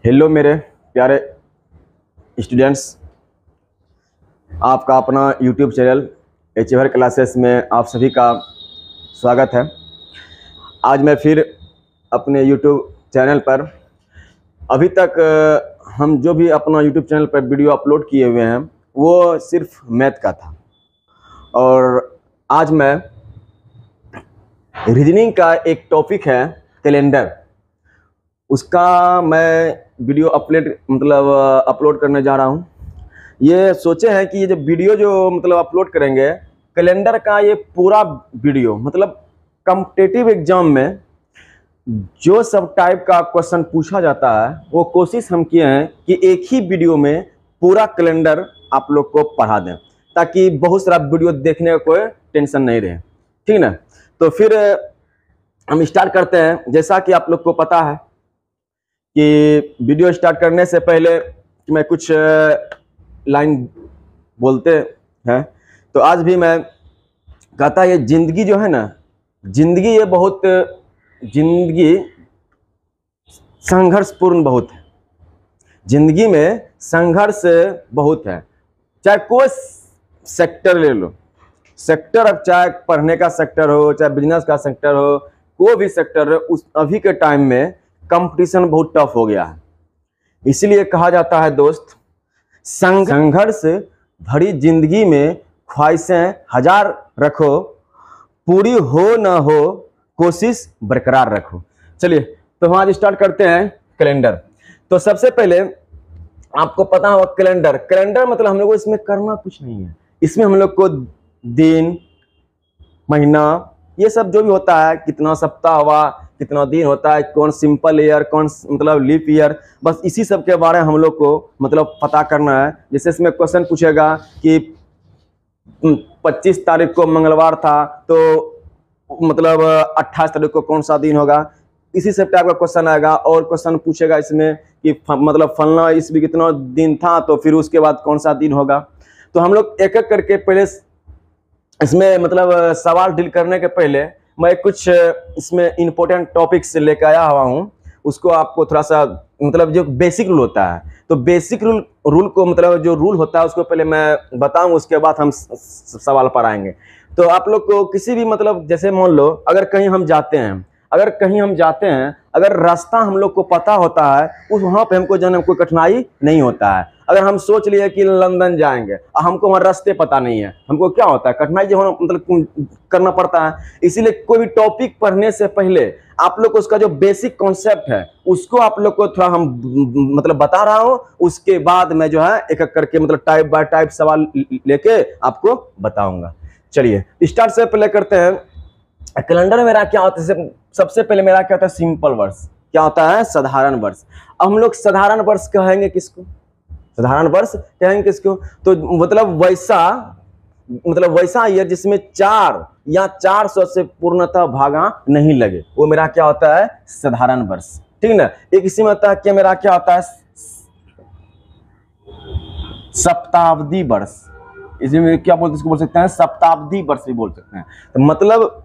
Hello मेरे प्यारे students, आपका अपना यूट्यूब चैनल एचेवर क्लासेस में आप सभी का स्वागत है। आज मैं फिर अपने यूट्यूब चैनल पर अभी तक हम जो भी अपना यूट्यूब चैनल पर वीडियो अपलोड किए हुए हैं वो सिर्फ मैथ का था, और आज मैं रीजनिंग का एक टॉपिक है कैलेंडर, उसका मैं वीडियो अपलोड करने जा रहा हूँ। ये सोचे हैं कि ये जो वीडियो अपलोड करेंगे कैलेंडर का, ये पूरा वीडियो कॉम्पिटिटिव एग्जाम में जो सब टाइप का क्वेश्चन पूछा जाता है वो कोशिश हम किए हैं कि एक ही वीडियो में पूरा कैलेंडर आप लोग को पढ़ा दें, ताकि बहुत सारा वीडियो देखने का कोई टेंशन नहीं रहे। ठीक ना? तो फिर हम स्टार्ट करते हैं। जैसा कि आप लोग को पता है कि वीडियो स्टार्ट करने से पहले मैं कुछ लाइन बोलते हैं, तो आज भी मैं कहता ये जिंदगी जो है ना, जिंदगी ये बहुत संघर्षपूर्ण बहुत है। जिंदगी में संघर्ष बहुत है, चाहे कोई सेक्टर ले लो, सेक्टर, अब चाहे पढ़ने का सेक्टर हो, चाहे बिजनेस का सेक्टर हो, कोई भी सेक्टर हो, उस अभी के टाइम में कंपटीशन बहुत टफ हो गया है। इसीलिए कहा जाता है दोस्त, संघर्ष भरी जिंदगी में ख्वाहिशें हजार रखो, पूरी हो न हो कोशिश बरकरार रखो। चलिए तो हम आज स्टार्ट करते हैं कैलेंडर। तो सबसे पहले आपको पता होगा कैलेंडर मतलब हम लोग को इसमें करना कुछ नहीं है। इसमें हम लोग को दिन, महीना, ये सब जो भी होता है, कितना सप्ताह हुआ, कितना दिन होता है, कौन सिंपल ईयर, कौन लीप ईयर, बस इसी सब के बारे में हम लोग को पता करना है। जैसे इसमें क्वेश्चन पूछेगा कि 25 तारीख को मंगलवार था, तो 28 तारीख को कौन सा दिन होगा, इसी सब टाइप का क्वेश्चन आएगा। और क्वेश्चन पूछेगा इसमें कि फलना इसमें कितना दिन था, तो फिर उसके बाद कौन सा दिन होगा। तो हम लोग एक एक करके पहले इसमें सवाल डील करने के पहले मैं कुछ इसमें इम्पोर्टेंट टॉपिक्स लेकर आया हुआ हूँ। उसको आपको थोड़ा सा जो बेसिक रूल होता है, तो बेसिक रूल को जो रूल होता है उसको पहले मैं बताऊँ, उसके बाद हम सवाल पर आएंगे। तो आप लोग को किसी भी जैसे मान लो अगर कहीं हम जाते हैं, अगर रास्ता हम लोग को पता होता है, उस वहाँ पे हमको जाने में कोई कठिनाई नहीं होता है। अगर हम सोच लिए कि लंदन जाएंगे और हमको वहाँ रास्ते पता नहीं है, हमको क्या होता है, कठिनाई जो करना पड़ता है। इसीलिए कोई भी टॉपिक पढ़ने से पहले आप लोग को उसका जो बेसिक कॉन्सेप्ट है उसको आप लोग को थोड़ा हम बता रहा हूँ। उसके बाद मैं जो है एक एक करके टाइप बाय टाइप सवाल लेके आपको बताऊंगा। चलिए स्टार्ट से पहले करते हैं कैलेंडर में मेरा क्या होता है। सबसे पहले मेरा क्या होता है, सिंपल वर्ष। क्या होता है, साधारण वर्ष। अब हम लोग साधारण वर्ष कहेंगे किसको, साधारण वर्ष कहेंगे किसको, तो वैसा ईयर जिसमें 4 या 400 से पूर्णतः भागा नहीं लगे, वो मेरा क्या होता है, साधारण वर्ष। ठीक ना? एक इसी में होता है कि मेरा क्या होता है, शताब्दी वर्ष। इसी में क्या बोलते हैं, इसको बोल सकते हैं शताब्दी वर्ष भी बोल सकते हैं। तो मतलब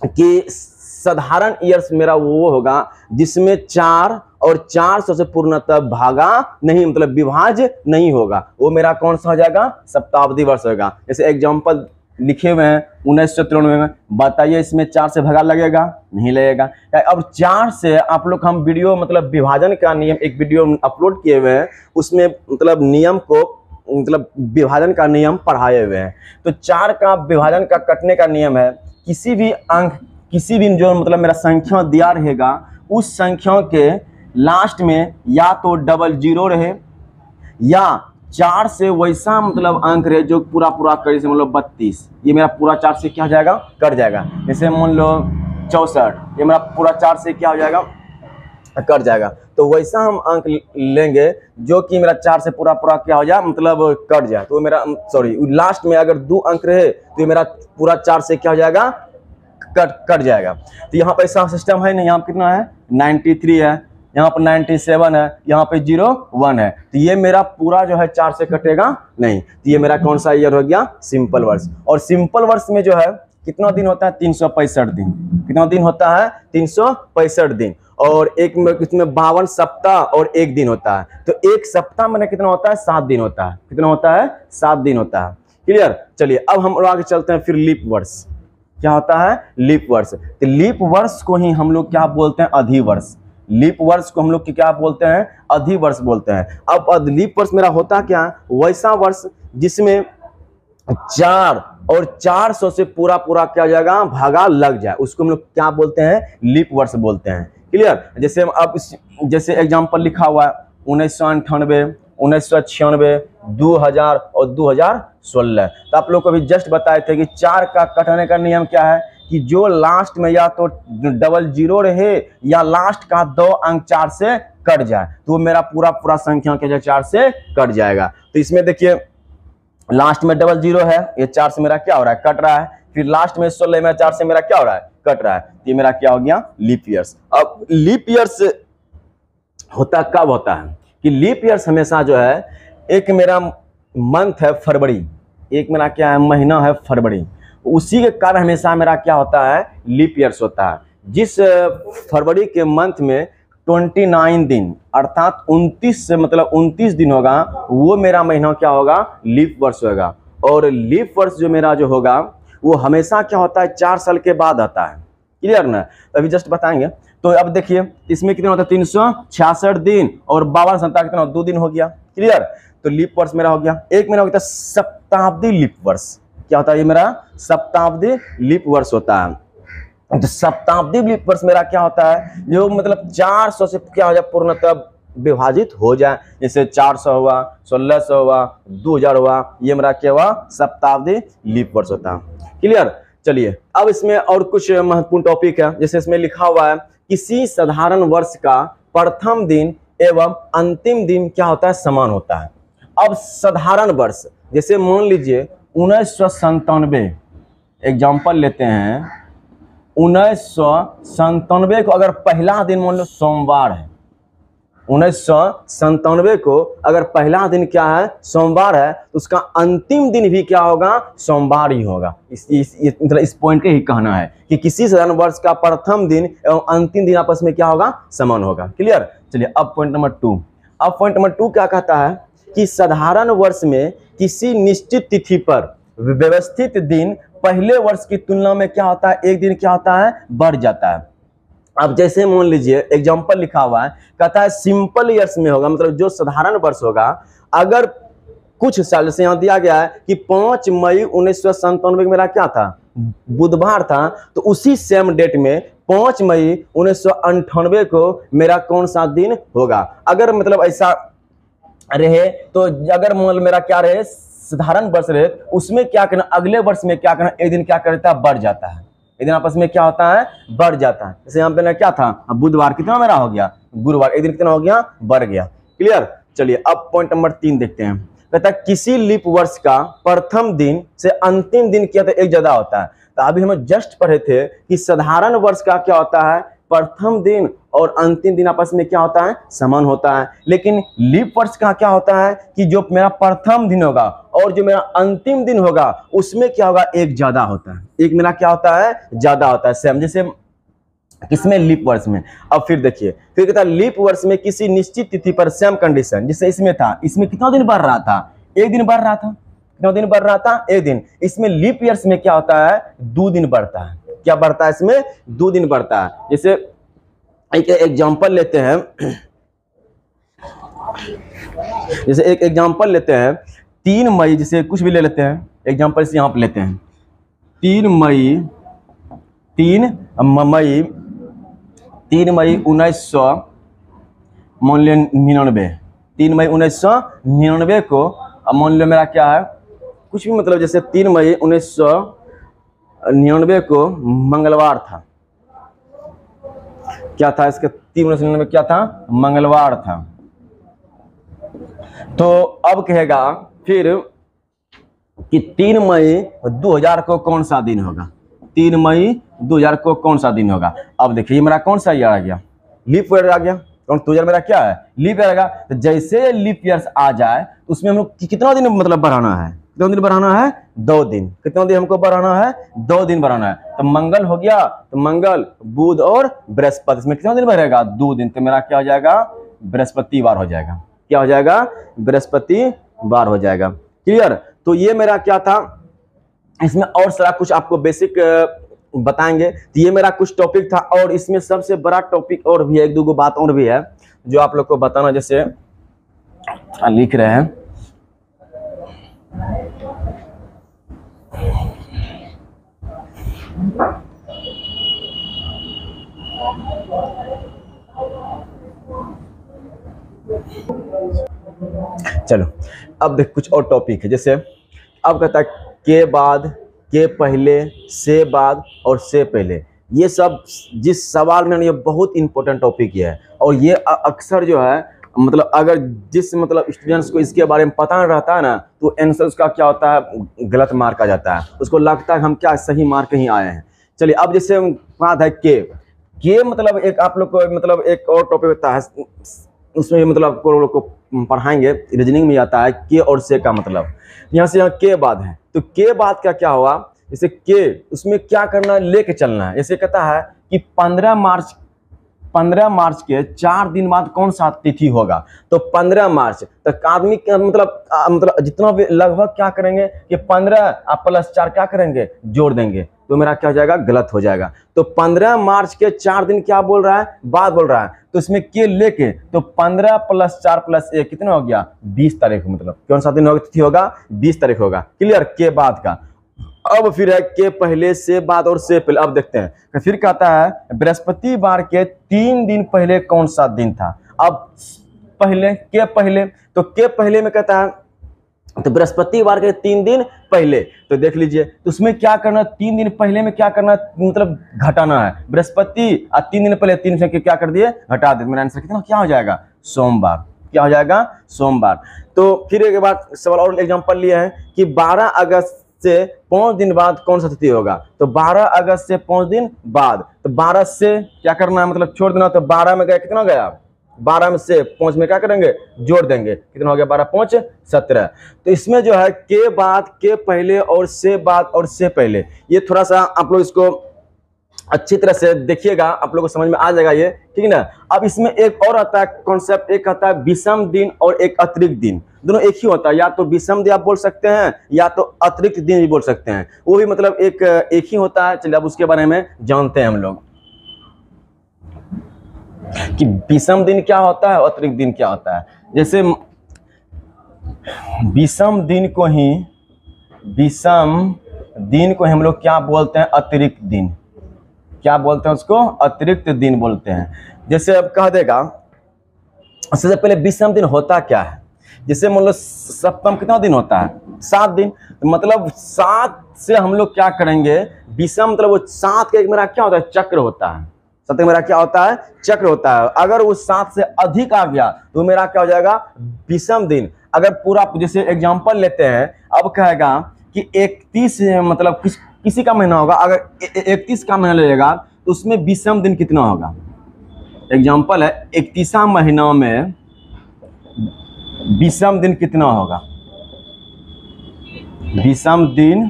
कि साधारण ईयर्स मेरा वो होगा जिसमें 4 और 400 से पूर्णतः भागा नहीं, विभाज्य नहीं होगा, वो मेरा कौन सा हो जाएगा, शताब्दी वर्ष होगा। जैसे एग्जांपल लिखे हुए हैं 1993 में, बताइए इसमें 4 से भागा लगेगा, नहीं लगेगा। अब 4 से आप लोग हम वीडियो विभाजन का नियम एक वीडियो अपलोड किए हुए हैं, उसमें नियम को विभाजन का नियम पढ़ाए हुए हैं। तो 4 का विभाजन का कटने का नियम है, किसी भी अंक, किसी भी जो मेरा संख्या दिया रहेगा, उस संख्या के लास्ट में या तो डबल जीरो रहे या 4 से वैसा अंक रहे जो पूरा कर, जैसे 32, ये मेरा पूरा 4 से क्या हो जाएगा, कट जाएगा। जैसे मान लो 64, ये मेरा पूरा 4 से क्या हो जाएगा, कट जाएगा। तो वैसा हम अंक लेंगे जो कि मेरा 4 से पूरा क्या हो जाए, कट जाए। तो मेरा लास्ट में अगर 2 अंक रहे तो ये मेरा पूरा 4 से क्या हो जाएगा, कट जाएगा। तो यहाँ पर ऐसा सिस्टम है नहीं। यहाँ पर कितना है, 93 है, यहाँ पर 97 है, यहाँ पे 01 है। तो ये मेरा पूरा जो है 4 से कटेगा नहीं। तो ये मेरा कौन सा ईयर हो गया, सिंपल वर्ष। और सिंपल वर्ष में जो है कितना दिन होता है? 365 दिन। कितना दिन होता है? 365 दिन। और एक में इसमें 52 सप्ताह और एक दिन होता है। तो एक सप्ताह में कितना होता है? 7 दिन होता है। कितना होता है? 7 दिन होता है। क्लियर? चलिए अब हम आगे चलते हैं। फिर लीप वर्ष क्या होता है? लीप वर्ष। तो लीप वर्ष को ही हम लोग क्या बोलते हैं? अधिवर्ष। लीप वर्ष को हम लोग क्या बोलते हैं? अधिवर्ष बोलते हैं। अब लीप वर्ष मेरा होता क्या? वैसा वर्ष जिसमें 4 और 400 से पूरा क्या हो जाएगा? भागा लग जाए, उसको हम लोग क्या बोलते हैं? लीप वर्ष बोलते हैं। क्लियर? जैसे अब जैसे एग्जांपल लिखा हुआ है 1998, 1996, 2000 और 2016। तो आप लोग को भी जस्ट बताए थे कि 4 का कटने का नियम क्या है कि जो लास्ट में या तो डबल जीरो रहे या लास्ट का 2 अंक 4 से कट जाए, तो वो मेरा पूरा संख्या क्या 4 से कट जाएगा। तो इसमें देखिए लास्ट में डबल जीरो है, ये 4 से मेरा क्या हो रहा है? कट रहा है। फिर लास्ट में 16 में 4 से मेरा क्या हो रहा है? कट रहा है। ये मेरा क्या हो गया? Leap years. अब लीप ईयर्स होता कब होता है कि लीप ईयर्स हमेशा जो है, एक मेरा मंथ है फरवरी, एक मेरा क्या है? महीना है फरवरी, उसी के कारण हमेशा मेरा क्या होता है? लीप ईयर्स होता है। जिस फरवरी के मंथ में 29 दिन अर्थात 29 दिन होगा, वो मेरा महीना क्या होगा? लीप वर्ष होगा। और लीप वर्ष जो मेरा जो होगा वो हमेशा क्या होता है? 4 साल के बाद आता है। क्लियर ना? अभी जस्ट बताएंगे। तो अब देखिए इसमें कितना होता है? 366 दिन और 52 सप्ताह कितना? 2 दिन हो गया। क्लियर? तो लीप वर्ष मेरा हो गया। एक मेरा होता है शताब्दी लीप वर्ष। क्या होता है? ये मेरा शताब्दी लीप वर्ष होता है। तो शताब्दी लीप वर्ष मेरा क्या होता है? जो मतलब 400 से क्या हो जाए? पूर्णतः विभाजित हो जाए। जैसे 400 हुआ, 1600 हुआ, 2000 हुआ, ये मेरा क्या हुआ? शताब्दी लीप वर्ष होता है। क्लियर? चलिए अब इसमें और कुछ महत्वपूर्ण टॉपिक है। जैसे इसमें लिखा हुआ है किसी साधारण वर्ष का प्रथम दिन एवं अंतिम दिन क्या होता है? समान होता है। अब साधारण वर्ष जैसे मान लीजिए 1997 एग्जाम्पल लेते हैं। 1997 को अगर पहला दिन मान लो सोमवार है, 1997 को अगर पहला दिन क्या है? सोमवार है, तो उसका अंतिम दिन भी क्या होगा? सोमवार ही होगा। मतलब इस पॉइंट के ही कहना है कि किसी साधारण वर्ष का प्रथम दिन एवं अंतिम दिन आपस में क्या होगा? समान होगा। क्लियर? चलिए अब पॉइंट नंबर 2। अब पॉइंट नंबर 2 क्या कहता है कि साधारण वर्ष में किसी निश्चित तिथि पर व्यवस्थित दिन पहले वर्ष की तुलना में क्या होता है? एक दिन क्या होता है? बढ़ जाता है। अब जैसे मान लीजिए एग्जांपल लिखा हुआ है, कहता है सिंपल ईयर्स में होगा, मतलब जो साधारण वर्ष होगा, अगर कुछ साल से यहाँ दिया गया है कि 5 मई 1997 मेरा क्या था? बुधवार था, तो उसी सेम डेट में 5 मई 1998 को मेरा कौन सा दिन होगा? अगर मतलब ऐसा रहे तो अगर मान मेरा क्या रहे? साधारण वर्ष रहे, उसमें क्या करना? अगले वर्ष में क्या करना? एक दिन क्या करता है? बढ़ जाता है। एक दिन आपस में क्या होता है? बढ़ जाता है। जैसे यहाँ पे क्या था? बुधवार कितना मेरा हो गया? गुरुवार, एक दिन कितना हो गया? बढ़ गया। क्लियर? चलिए अब पॉइंट नंबर 3 देखते हैं। कहता है किसी लीप वर्ष का प्रथम दिन से अंतिम दिन क्या था? एक ज्यादा होता है। तो अभी हम जस्ट पढ़े थे कि साधारण वर्ष का क्या होता है? प्रथम दिन और अंतिम दिन आपस में क्या होता है? समान होता है। लेकिन लीप वर्ष का क्या होता है कि जो मेरा प्रथम दिन होगा और जो मेरा अंतिम दिन होगा उसमें क्या होगा? एक ज्यादा होता है। एक मेरा क्या होता है? ज्यादा होता है। सेम जैसे किसमें? लीप वर्ष में। अब फिर देखिए, फिर कहता है लीप वर्ष में किसी निश्चित तिथि पर सेम कंडीशन, जैसे इसमें था, इसमें कितना दिन बढ़ रहा था? एक दिन बढ़ रहा था। कितना दिन बढ़ रहा था? एक दिन। इसमें लीप ईयर्स में क्या होता है? 2 दिन बढ़ता है। क्या बढ़ता है? इसमें 2 दिन बढ़ता है। जैसे एक एग्जांपल लेते हैं, जैसे एक एग्जांपल लेते हैं 3 मई, जैसे कुछ भी ले लेते हैं एग्जांपल से यहाँ पे लेते हैं 3 मई 1999, 3 मई 1999 को मान लो मेरा क्या है? कुछ भी मतलब जैसे 3 मई 1999 को मंगलवार था। क्या था इसके? 3 मई 1999 क्या था? मंगलवार था। तो अब कहेगा फिर कि 3 मई 2000 को कौन सा दिन होगा? 3 मई 2000 को कौन सा दिन होगा? अब देखिए मेरा कौन सा ईयर आ गया? लीप ईयर आ गया। क्योंकि 2000 मेरा क्या है, लीप ईयर आएगा। तो जैसे लीप ईयर्स आ जाए तो उसमें हम लोग कितना दिन मतलब बढ़ाना है, कितना दिन बढ़ाना है, 2 दिन। कितना दिन हमको बढ़ाना है, 2 दिन बढ़ाना है। तो मंगल हो गया, तो मंगल, बुध और बृहस्पति, इसमें कितना दिन बढ़ेगा, 2 दिन। तो मेरा क्या हो जाएगा, बृहस्पतिवार हो जाएगा। क्या हो जाएगा, बृहस्पतिवार हो जाएगा। क्लियर। तो ये मेरा क्या था, इसमें और सारा कुछ आपको बेसिक बताएंगे। तो ये मेरा कुछ टॉपिक था, और इसमें सबसे बड़ा टॉपिक और भी है, 1-2 बात और भी है जो आप लोग को बताना, जैसे लिख रहे हैं। चलो अब देख कुछ और टॉपिक है, जैसे अब कहता है के बाद, के पहले, से बाद और से पहले। ये सब जिस सवाल में, ये बहुत इंपॉर्टेंट टॉपिक है, और ये अक्सर जो है मतलब अगर जिस मतलब स्टूडेंट्स को इसके बारे में पता नहीं रहता है ना, तो आंसर उसका क्या होता है, गलत मार्क आ जाता है। उसको लगता है हम क्या सही मार्क ही आए हैं। चलिए अब जैसे बात है के मतलब एक आप लोग को मतलब एक और टॉपिक होता है, उसमें मतलब आपको लोग को पढ़ाएंगे, रीजनिंग में आता है के और से का मतलब। यहाँ से यहाँ के बाद है, तो के बाद का क्या हुआ, जैसे के उसमें क्या करना है, लेके चलना है। जैसे कहता है कि 15 मार्च के 4 दिन बाद कौन सा तिथि होगा, तो 15 मार्च तक आदमी मतलब जितना भी लगभग क्या करेंगे कि 15 + 4 क्या करेंगे, जोड़ देंगे, तो मेरा क्या हो जाएगा, गलत हो जाएगा। तो 15 मार्च के 4 दिन क्या बोल रहा है, बाद बोल रहा है, तो इसमें के लेके तो 15 + 4 + 1 कितना हो गया, 20 तारीख, मतलब कौन सा दिन होगा, तिथि होगा, 20 तारीख होगा। क्लियर, के बाद का। अब फिर है के पहले, से बाद और से पहले। अब देखते हैं, फिर कहता है बृहस्पतिवार के 3 दिन पहले कौन सा दिन था। अब पहले के पहले, तो के पहले में कहता है तो बृहस्पतिवार के 3 दिन पहले, तो देख लीजिए, तो उसमें क्या करना, 3 दिन पहले में क्या करना, मतलब घटाना है। बृहस्पति 3 दिन पहले 3 से क्या कर दिए, घटा दिए। मेरा आंसर कितना क्या हो जाएगा, सोमवार। क्या हो जाएगा, सोमवार। तो फिर एक बार सवाल और एग्जांपल लिए हैं कि 12 अगस्त से 5 दिन बाद कौन सा तिथि होगा, तो 12 अगस्त से 5 दिन बाद, तो 12 से क्या करना है, मतलब छोड़ देना। तो 12 में गया, कितना गया, 12 में से 5 में क्या करेंगे, जोड़ देंगे, कितना हो गया, 12 × 5 = 17। तो इसमें जो है के बाद, के पहले और से बाद और से पहले, ये थोड़ा सा आप लोग इसको अच्छी तरह से देखिएगा, आप लोगों को समझ में आ जाएगा ये, ठीक है ना। अब इसमें एक और आता है कॉन्सेप्ट, एक आता है विषम दिन और एक अतिरिक्त दिन। दोनों एक ही होता है, या तो विषम दिन आप बोल सकते हैं या तो अतिरिक्त दिन भी बोल सकते हैं, वो भी मतलब एक ही होता है। चलिए अब उसके बारे में जानते हैं हम लोग कि विषम दिन क्या होता है, अतिरिक्त दिन क्या होता है। जैसे विषम दिन को हम लोग क्या बोलते हैं, अतिरिक्त दिन। क्या बोलते हैं उसको, अतिरिक्त दिन बोलते हैं। जैसे अब कह देगा, सबसे पहले विषम दिन होता क्या है, जैसे मान लो सप्तम कितना दिन होता है, 7 दिन, तो मतलब 7 से हम लोग क्या करेंगे, विषम मतलब वो 7 का एक मेरा क्या होता है, चक्र होता है। 7 मेरा क्या होता है, चक्र होता है। अगर वो 7 से अधिक आ गया तो मेरा क्या हो जाएगा, विषम दिन। अगर पूरा जैसे एग्जांपल लेते हैं, अब कहेगा कि 31 मतलब किसी का महीना होगा, अगर 31 का महीना लेगा तो उसमें विषम दिन कितना होगा। एग्जांपल है, 31वां महीना में विषम दिन कितना होगा, विषम दिन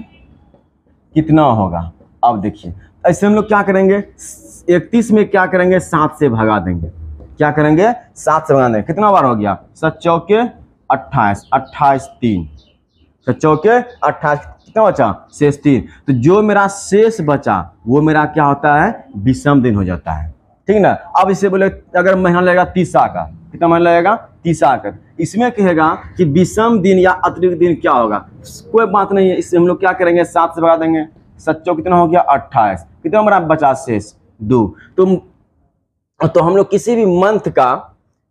कितना होगा। अब देखिए ऐसे हम लोग क्या करेंगे, 31 में क्या करेंगे, 7 से भगा देंगे। क्या करेंगे, 7 से भगा देंगे। कितना बार हो गया, 7 चौके 28, 28 3, 7 चौके 28, कितना बचा, शेष 3। तो जो मेरा शेष बचा वो मेरा क्या होता है, विषम दिन हो जाता है, ठीक ना। अब इसे बोले अगर महीना लगेगा 30 का, कितना महीना लगेगा, 30 का, इसमें कहेगा कि विषम दिन या अतिरिक्त दिन क्या होगा, कोई बात नहीं है, इससे हम लोग क्या करेंगे, 7 से भगा देंगे। 7 चौक कितना हो गया, 28, कितना मेरा बचा शेष 2। तो हम लोग किसी भी मंथ का,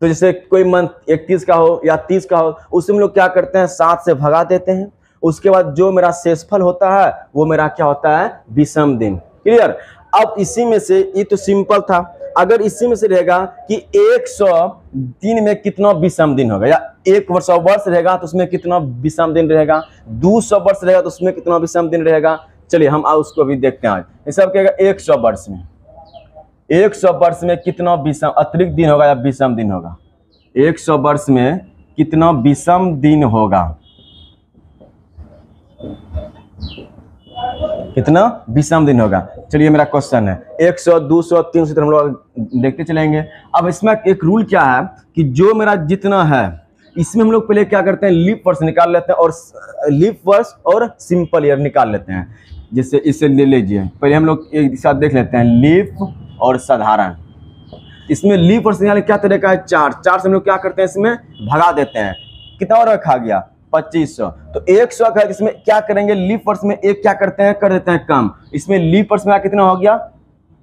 तो जैसे कोई मंथ 31 का हो या 30 का हो, उसमें हम लोग क्या करते हैं, 7 से भगा देते हैं। उसके बाद जो मेरा शेषफल होता है वो मेरा क्या होता है, विषम दिन। क्लियर। अब इसी में से, ये तो सिंपल था, अगर इसी में से रहेगा कि 100 दिन में कितना विषम दिन होगा, या 100 वर्ष रहेगा तो उसमें कितना विषम दिन रहेगा, 200 वर्ष रहेगा तो उसमें कितना विषम दिन रहेगा। चलिए हम उसको भी देखते हैं आज। ये सब कहेगा 100 वर्ष में, 100 वर्ष में कितना विषम अतिरिक्त दिन होगा या विषम दिन होगा? 100 वर्ष में कितना विषम दिन होगा? कितना विषम दिन होगा? चलिए मेरा क्वेश्चन है 100, 200, 300 तो हम लोग देखते चलेंगे। अब इसमें एक रूल क्या है कि जो मेरा जितना है इसमें हम लोग पहले क्या करते हैं, लीप वर्ष निकाल लेते हैं और लीप वर्ष और सिंपल ईयर निकाल लेते हैं। जैसे इसे ले लीजिए, पहले हम लोग एक साथ देख लेते हैं लीप और साधारण। इसमें लीप वर्ष निकालने क्या तरीका है, 4 से हम लोग क्या करते हैं, इसमें भगा देते हैं। कितना और रखा गया 2500, तो 100 का इसमें क्या करेंगे, लीप वर्ष में एक क्या करते हैं, कर देते हैं कम। इसमें लीप वर्ष में कितना हो गया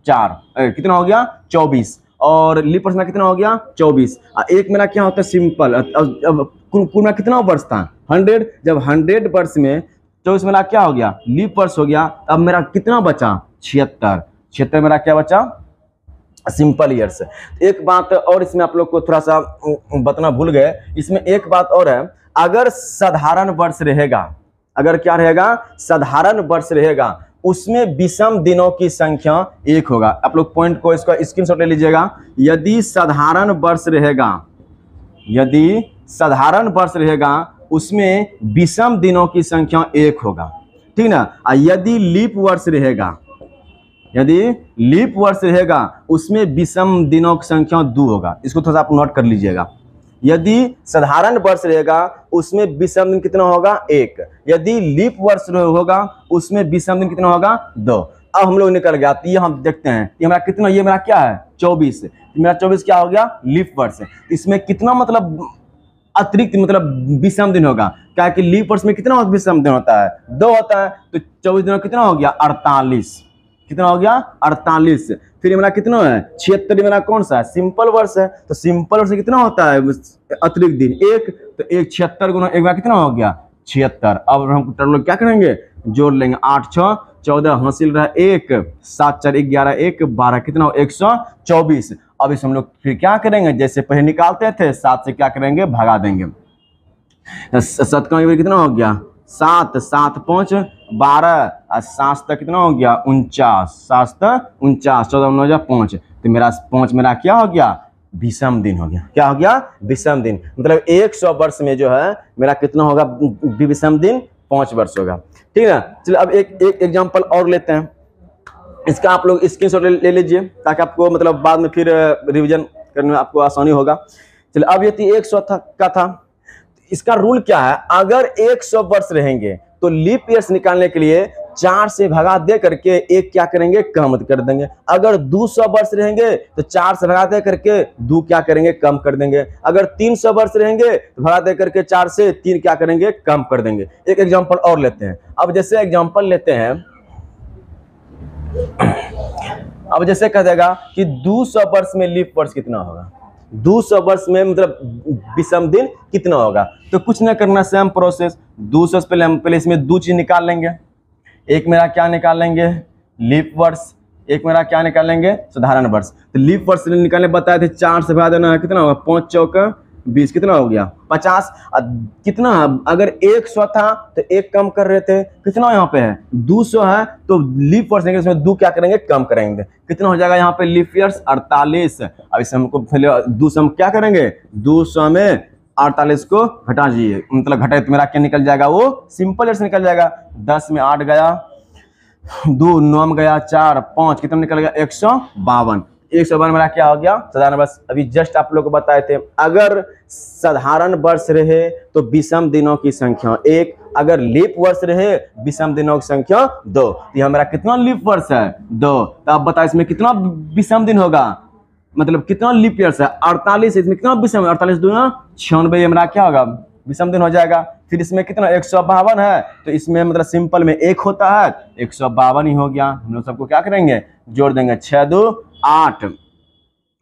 4, कितना हो गया 24, और लीप वर्ष में कितना हो गया 24। एक मेरा क्या होता है सिंपल। अब कुल में कितना वर्ष था 100, जब 100 वर्ष में 24 मेरा क्या हो गया लीप वर्ष हो गया। अब मेरा कितना बचा 76 मेरा क्या बचा सिंपल ईयर्स। एक बात और इसमें आप लोग को थोड़ा सा बताना भूल गए, इसमें एक बात और है, अगर साधारण वर्ष रहेगा, अगर क्या रहेगा साधारण वर्ष रहेगा, उसमें विषम दिनों की संख्या 1 होगा। आप लोग पॉइंट को इसका स्क्रीनशॉट ले लीजिएगा। यदि साधारण वर्ष रहेगा, यदि साधारण वर्ष रहेगा उसमें विषम दिनों की संख्या 1 होगा, ठीक ना। यदि लीप वर्ष रहेगा, यदि लीप वर्ष रहेगा उसमें विषम दिनों की संख्या 2 होगा। इसको थोड़ा सा आप नोट कर लीजिएगा। यदि साधारण वर्ष रहेगा उसमें विषम दिन कितना होगा 1, यदि लीप वर्ष होगा उसमें विषम दिन कितना होगा 2। अब हम लोग निकल गया, तो ये हम देखते हैं ये मेरा कितना, ये मेरा क्या है 24, मेरा 24 क्या हो गया लीप वर्ष। इसमें कितना मतलब अतिरिक्त मतलब विषम दिन होगा, क्या कि लीप वर्ष में कितना विषम दिन होता है 2 होता है, तो 24 दिनों कितना हो गया 48, कितना हो गया 48। फिर ये मेरा कितना है 76, मेरा कौन सा है सिंपल वर्ष है, तो सिंपल वर्ष कितना होता है अतिरिक्त दिन 1, तो 1 76 गुना 1 मेरा कितना हो गया 76। अब हम लोग क्या करेंगे जोड़ लेंगे, 8 6 14 हासिल रहा 1, 7 4 11 1 12 कितना हो 124। अब इस हम लोग फिर क्या करेंगे, जैसे पहले निकालते थे 7 से क्या करेंगे भगा देंगे। 7 का कितना हो गया 7 7 5 12 और 7 तक कितना हो गया 49, 7 49 14 9 5, तो मेरा 5 मेरा क्या हो गया विषम दिन हो गया। क्या हो गया विषम दिन, मतलब 100 वर्ष में जो है मेरा कितना होगा विषम दिन 5 वर्ष होगा, ठीक है। चलिए अब एक एग्जांपल और लेते हैं, इसका आप लोग स्क्रीनशॉट ले लीजिए ताकि आपको मतलब बाद में फिर रिवीजन करने में आपको आसानी होगा। चलिए अब ये 100 का था, इसका रूल क्या है, अगर 100 वर्ष रहेंगे तो लीप ईयर्स निकालने के लिए 4 से भगा दे करके एक क्या करेंगे कम कर देंगे। अगर 200 वर्ष रहेंगे तो 4 से भगा दे करके 2 क्या करेंगे कम कर देंगे। अगर 300 वर्ष रहेंगे तो भगा दे करके 4 से 3 क्या करेंगे कम कर देंगे। एक एग्जांपल और लेते हैं। अब जैसे एग्जांपल लेते हैं, अब जैसे कह देगा कि 200 वर्ष में लीप वर्ष कितना होगा, 200 वर्ष में मतलब विषम दिन कितना होगा। तो कुछ ना करना, सेम प्रोसेस, 200 से पहले इसमें 2 चीज निकाल लेंगे। एक मेरा क्या निकाल लेंगे लीप वर्ष, एक मेरा क्या निकालेंगे साधारण वर्ष। तो लीप वर्ष निकालने बताए थे 4 से भाग देना है, कितना होगा 5 चौका 20, कितना हो गया 50। कितना अगर 100 था तो 1 कम कर रहे थे, कितना यहाँ पे है 200 है, तो लीप वर्ष इसमें 2 क्या करेंगे कम करेंगे, कितना हो जाएगा यहाँ पे लीप ईयर्स 48। अब इसे हमको पहले 200 हम क्या करेंगे 200 में 48 को घटा दीजिए, मतलब घटाए तो मेरा क्या निकल जाएगा वो सिंपल ईयर्स निकल जाएगा। 10 में 8 गया, 2 9 में गया 4 5, कितना निकल गया 152। 152 मेरा क्या हो गया साधारण वर्ष। अभी जस्ट आप लोग को बताए थे अगर साधारण वर्ष रहे तो विषम दिनों की संख्या 1, अगर लीप वर्ष रहे विषम दिनों की संख्या 2। यह मेरा कितना लीप वर्ष है 2, तो आप बताओ इसमें कितना विषम दिन होगा, मतलब कितना लीप ईयर्स है 48, इसमें कितना विषम 48 2 96, ये मेरा क्या होगा विषम दिन हो जाएगा। फिर इसमें कितना 152 है, तो इसमें मतलब सिंपल में 1 होता है 152 ही हो गया। हम लोग सबको क्या करेंगे जोड़ देंगे, 6 2 8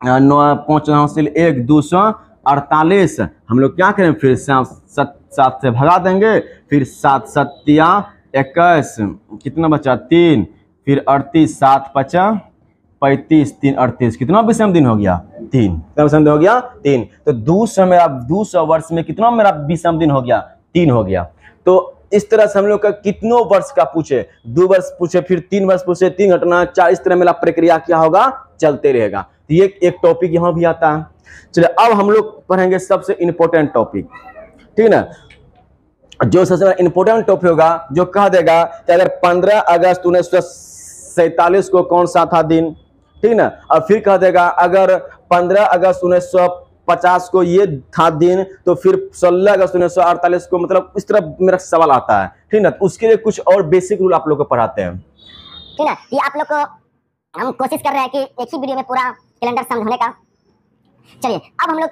9 5 1 248। हम लोग क्या करें फिर 7 से भगा देंगे, फिर 7 7 21, कितना बचा 3, फिर 38 7 5 35 3 38, कितना विषम दिन हो गया 3, कितना विषम दिन हो गया 3। तो 200 वर्ष में कितना मेरा विषम दिन हो गया 3 हो गया। तो इस तरह से हम लोग का कितनों वर्ष का पूछे, 2 वर्ष पूछे, फिर 3 वर्ष पूछे, 3 घटना, 4, इस तरह मेरा प्रक्रिया क्या होगा, चलते रहेगा। तो ये एक टॉपिक यहाँ भी आता है। चलिए अब हम लोग पढ़ेंगे सबसे इंपॉर्टेंट टॉपिक, ठीक है ना। जो सबसे इंपॉर्टेंट टॉपिक होगा, जो कह देगा कि अगर 15 अगस्त 1947 को कौन सा था दिन, ठीक ना। और फिर कह देगा अगर 15 अगस्त 1950 को ये था दिन, तो फिर 16 अगस्त 1948 को, मतलब इस तरह मेरा सवाल आता है, ठीक ना। तो उसके लिए कुछ और बेसिक रूल आप लोग को पढ़ाते हैं, ठीक है। ये आप लोग को हम कोशिश कर रहे हैं कि एक ही वीडियो में पूरा कैलेंडर समझाने का। चलिए अब हम लोग,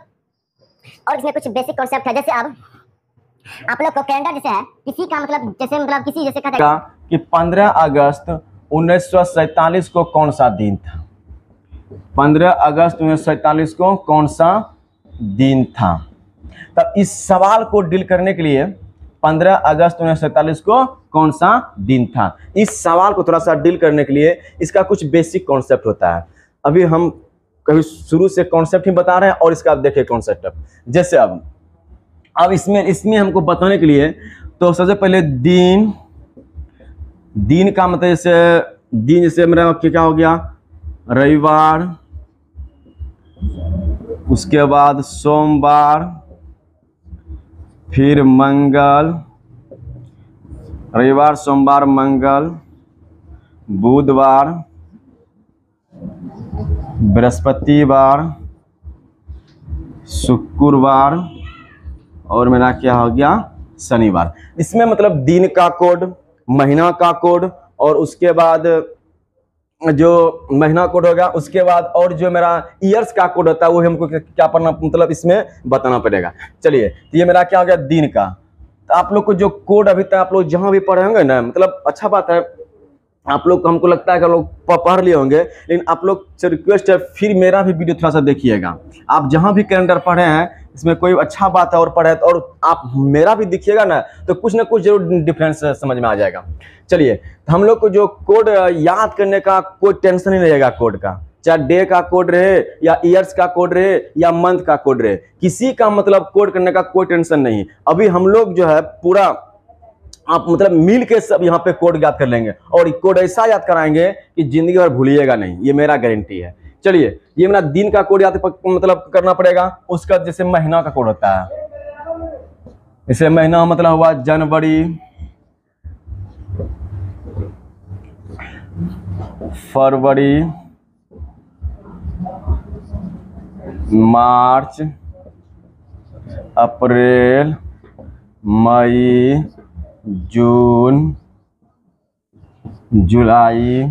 और इसमें कुछ बेसिक कॉन्सेप्ट है, जैसे अब आप लोग को कैलेंडर जैसे है, किसी का मतलब जैसे, मतलब किसी जैसे कहता है कि 15 अगस्त 1947 को कौन सा दिन था, 15 अगस्त 1947 को कौन सा दिन था। तब इस सवाल को डील करने के लिए 15 अगस्त 1947 को कौन सा दिन था, इस सवाल को थोड़ा सा डील करने के लिए इसका कुछ बेसिक कॉन्सेप्ट होता है। अभी हम कभी शुरू से कॉन्सेप्ट ही बता रहे हैं और इसका आप देखिए कॉन्सेप्ट। जैसे अब इसमें हमको बताने के लिए, तो सबसे पहले दिन का मतलब जैसे मेरा क्या हो गया, रविवार, उसके बाद सोमवार, फिर मंगल, रविवार, सोमवार, मंगल, बुधवार, बृहस्पतिवार, शुक्रवार, और मेरा क्या हो गया, शनिवार। इसमें मतलब दिन का कोड, महीना का कोड, और उसके बाद जो महीना कोड होगा, उसके बाद और जो मेरा ईयर्स का कोड होता है वो हमको क्या पढ़ना, मतलब इसमें बताना पड़ेगा। चलिए तो ये मेरा क्या हो गया, दिन का। तो आप लोग को जो कोड अभी तक आप लोग जहां भी पढ़े होंगे ना, मतलब अच्छा बात है, आप लोग, हमको लगता है कि आप लोग पढ़ लिए होंगे, लेकिन आप लोग से रिक्वेस्ट है फिर मेरा भी वीडियो थोड़ा सा देखिएगा। आप जहां भी कैलेंडर पढ़े हैं, इसमें कोई अच्छा बात है और पढ़े, और आप मेरा भी दिखिएगा ना, तो कुछ ना कुछ जरूर डिफरेंस समझ में आ जाएगा। चलिए तो हम लोग को जो कोड याद करने का कोई टेंशन नहीं रहेगा कोड का, चाहे डे का कोड रहे या ईयर्स का कोड रहे या मंथ का कोड रहे, किसी का मतलब कोड करने का कोई टेंशन नहीं। अभी हम लोग जो है पूरा आप मतलब मिल के सब यहाँ पे कोड याद कर लेंगे, और कोड ऐसा याद कराएंगे कि जिंदगी भर भूलिएगा नहीं, ये मेरा गारंटी है। चलिए ये मेरा दिन का कोड याद मतलब करना पड़ेगा। उसका जैसे महीना का कोड होता है, जैसे महीना मतलब हुआ जनवरी, फरवरी, मार्च, अप्रैल, मई, जून, जुलाई,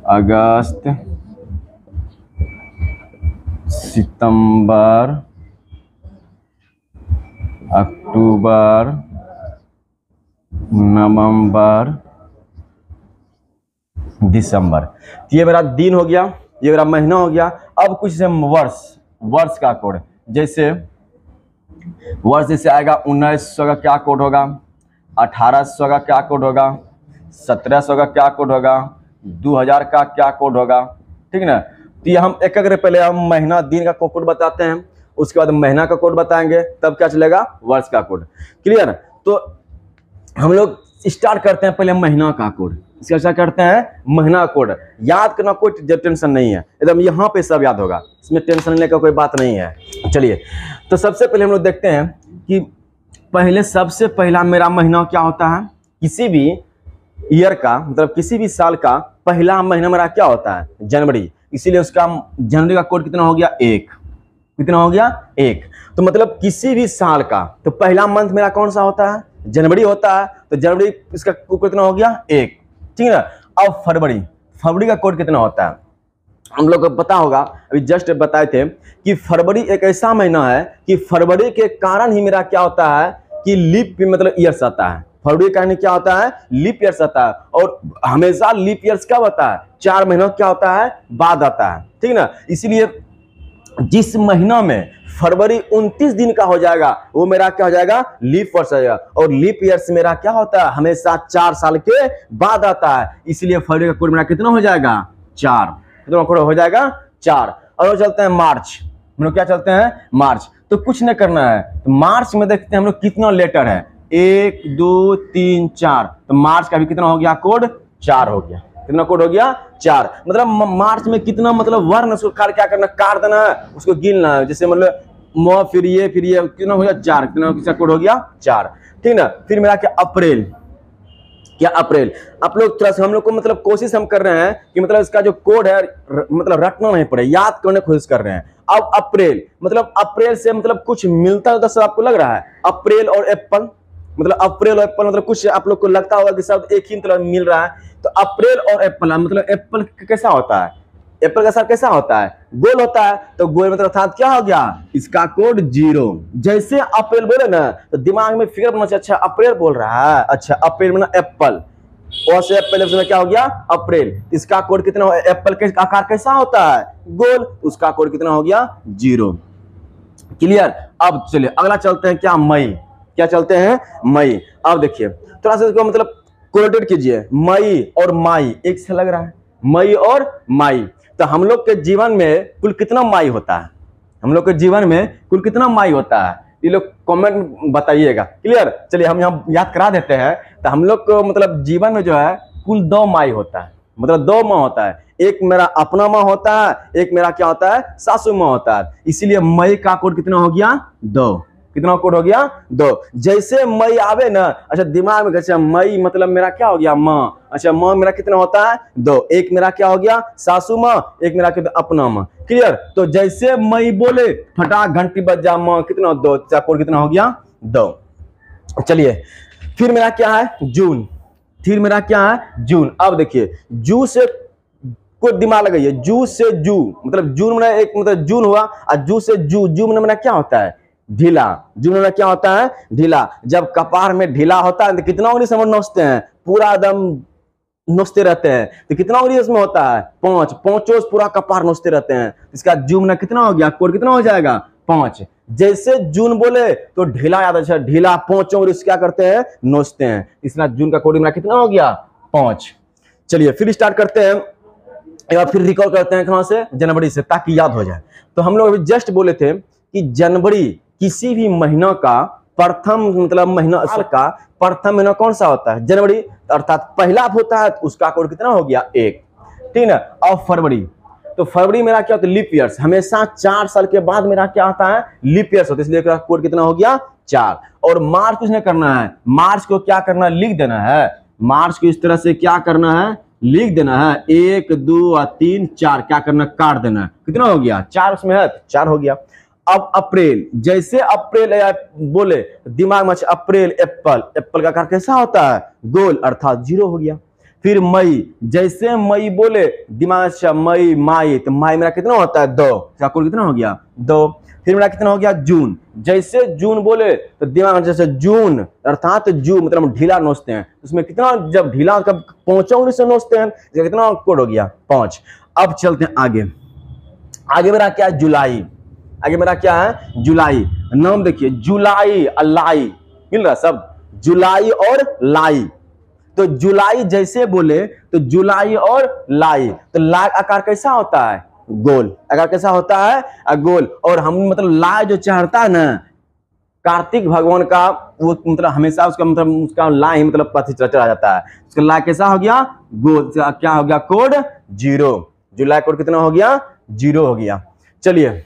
अगस्त, सितंबर, अक्टूबर, नवंबर, दिसंबर। ये मेरा दिन हो गया, ये मेरा महीना हो गया। अब कुछ से वर्ष का कोड, जैसे वर्ष जैसे आएगा 1900 का क्या कोड होगा, 1800 का क्या कोड होगा, 1700 का क्या कोड होगा, 2000 का क्या कोड होगा, ठीक ना। तो ये हम एक पहले हम महीना दिन का कोड बताते हैं, उसके बाद महीना का कोड बताएंगे, तब क्या चलेगा, वर्ष का कोड। क्लियर। तो हम लोग स्टार्ट करते हैं पहले महीना का कोड। इसका क्या करते हैं, महीना कोड याद करना कोई टेंशन नहीं है, एकदम यहाँ पे सब याद होगा, इसमें टेंशन लेने का कोई बात नहीं है। चलिए तो सबसे पहले हम लोग देखते हैं कि पहले सबसे पहला मेरा महीना क्या होता है, किसी भी ईयर का मतलब किसी भी साल का पहला महीना मेरा क्या होता है, जनवरी। इसीलिए उसका जनवरी का कोड कितना हो गया, 1। कितना हो गया, 1। तो मतलब किसी भी साल का तो पहला मंथ मेरा कौन सा होता है, जनवरी होता है। तो जनवरी इसका कोड कितना हो गया, 1, ठीक है ना। अब फरवरी का कोड कितना होता है, हम लोग को पता होगा, अभी जस्ट बताए थे कि फरवरी एक ऐसा महीना है कि फरवरी के कारण ही मेरा क्या होता है कि लीप मतलब ईयर्स आता है। फरवरी का क्या होता है, लीप ईयर्स आता है, और हमेशा लीप ईयर्स कब आता है, 4 महीनों क्या होता है, बाद आता है, ठीक ना। इसीलिए जिस महीना में फरवरी 29 दिन का हो जाएगा वो मेरा क्या हो जाएगा, लीप वर्ष हो जाएगा। और लीप ईयर्स मेरा क्या होता है, हमेशा 4 साल के बाद आता है। इसलिए फरवरी का कोड मेरा कितना हो जाएगा, 4। कितना कोड हो जाएगा, 4। और चलते हैं मार्च, हम लोग क्या चलते हैं, मार्च। तो कुछ नहीं करना है। तो मार्च में देखते हैं हम लोग कितना लेटर है, 1 2 3 4, तो मार्च का भी कितना हो गया कोड, 4 हो गया। कितना कोड हो गया, 4। मतलब मार्च में कितना मतलब वर्ण उसको क्या करना, काट देना है, उसको गिनना है। जैसे मतलब म फिर ये कितना हो गया, 4, कितना किसका कोड हो गया, 4। ठीक ना। फिर मेरा क्या अप्रैल, क्या अप्रैल। आप लोग थोड़ा सा हम लोग को मतलब कोशिश हम कर रहे हैं कि मतलब इसका जो कोड है मतलब रटना नहीं पड़े, याद करने की कोशिश कर रहे हैं। अब अप्रैल मतलब अप्रैल से मतलब कुछ मिलता जुलता सब आपको लग रहा है, अप्रैल और एप्पल, मतलब अप्रैल और एप्पल मतलब कुछ आप लोग को लगता होगा कि सब एक ही मतलब मिल रहा है। तो अप्रैल और एप्पल मतलब एप्पल कैसा होता है, एप्पल का साथ कैसा होता है, गोल होता है। तो गोल मतलब अर्थात क्या हो गया, इसका कोड 0। जैसे अप्रैल बोले ना तो दिमाग में फिक्र बनना चाहिए, अच्छा अप्रैल बोल रहा है, अच्छा अप्रैल मतलब एप्पल, और से एप्पल में क्या हो गया, अप्रैल। इसका कोड कितना, एप्पल का आकार कैसा होता है, गोल, उसका कोड कितना हो गया, 0। क्लियर। अब चलिए अगला चलते हैं क्या, मई। क्या चलते हैं, मई। अब देखिए थोड़ा सा इसको मतलब कोरिलेट कीजिए, मई और माई एक से लग रहा है, मई और माई। तो हम लोग के जीवन में कुल कितना माई होता है, हम लोग के जीवन में कुल कितना माई होता है, ये लोग कमेंट बताइएगा। क्लियर। चलिए हम यहाँ याद करा देते हैं। तो हम लोग को मतलब जीवन में जो है कुल 2 माई होता है, मतलब 2 माँ होता है। एक मेरा अपना माँ होता है, एक मेरा क्या होता है, सासू माँ होता है। इसीलिए मई का कोड कितना हो गया, 2। कितना कोड हो गया, 2। जैसे मई आवे ना, अच्छा दिमाग में, अच्छा मई मतलब मेरा क्या हो गया, माँ, अच्छा माँ मेरा कितना होता है, 2। एक मेरा क्या हो गया, सासू माँ, एक मेरा क्या अपना माँ। क्लियर। तो जैसे मई बोले फटाक घंटी बज जा, माँ कितना, 2, कोड कितना हो गया, 2। चलिए फिर मेरा क्या है, जून। फिर मेरा क्या है, जून। अब देखिए जू से कोई दिमाग लगाइए, जू से जू मतलब जून में एक मतलब जून हुआ, और जू से जू, जू में मेरा क्या होता है, ढीला। जून में क्या होता है, ढीला। जब कपार में ढीला होता है तो कितना उंगली से हम नोचते हैं, पूरा एकदम नोचते रहते हैं। तो कितना उंगली इसमें होता है, 5, पांचों पूरा कपार नोचते रहते हैं। इसका जून में कितना हो गया, कोड कितना हो जाएगा, 5। जैसे जून बोले तो ढीला याद है, ढीला, पांचों उंगली क्या करते हैं, नोचते हैं। इसलिए जून का कोड मेरा कितना हो गया, 5। चलिए फिर स्टार्ट करते हैं, एक बार फिर रिकॉल करते हैं कहां से, जनवरी से, ताकि याद हो जाए। तो हम लोग अभी जस्ट बोले थे कि जनवरी किसी भी महीना का प्रथम मतलब महीना का प्रथम महीना कौन सा होता है, जनवरी, अर्थात पहला होता है। तो उसका कोड कितना हो गया, 1। ठीक है। और फरवरी, तो फरवरी मेरा क्या होता है, लीप ईयर्स। हमेशा 4 साल के बाद मेरा क्या आता है, लीप ईयर्स होता है, इसलिए कोड कितना हो गया, 4। और मार्च कुछ नहीं करना है, मार्च को क्या करना है, लिख देना है। मार्च को इस तरह से क्या करना है, लिख देना है, 1 2 और 3 4, क्या करना, काट देना है। कितना हो गया, 4 उसमें है, 4 हो गया। अब अप्रैल, जैसे अप्रैल बोले दिमाग में अप्रैल, एप्पल, एप्पल का आकार कैसा होता है, गोल, अर्थात 0 हो गया। फिर मई, जैसे मई बोले दिमाग अच्छा मई, माई, तो माई मेरा कितना होता है, 2, कोड कितना हो गया, 2। फिर मेरा कितना हो गया, जून। जैसे जून बोले तो दिमाग जैसे जून, अर्थात जू मतलब ढीला नोचते हैं, उसमें कितना, जब ढीला कब पहुंचा उंगली से नोचते हैं, कितना कोड हो गया, 5। अब चलते हैं आगे। आगे मेरा क्या है, जुलाई। आगे मेरा क्या है, जुलाई। नाम देखिए, जुलाई और लाई मिल रहा सब, जुलाई और लाई। तो जुलाई जैसे बोले तो जुलाई और लाई, तो लाई आकार कैसा होता है, गोल। आकार कैसा होता है, गोल। और हम मतलब लाई जो चढ़ता है ना कार्तिक भगवान का, वो मतलब हमेशा उसका मतलब उसका लाई मतलब पति चढ़ा जाता है, उसका लाई कैसा हो गया, गोल। क्या हो गया, कोड 0। जुलाई कोड कितना हो गया, 0 हो गया। चलिए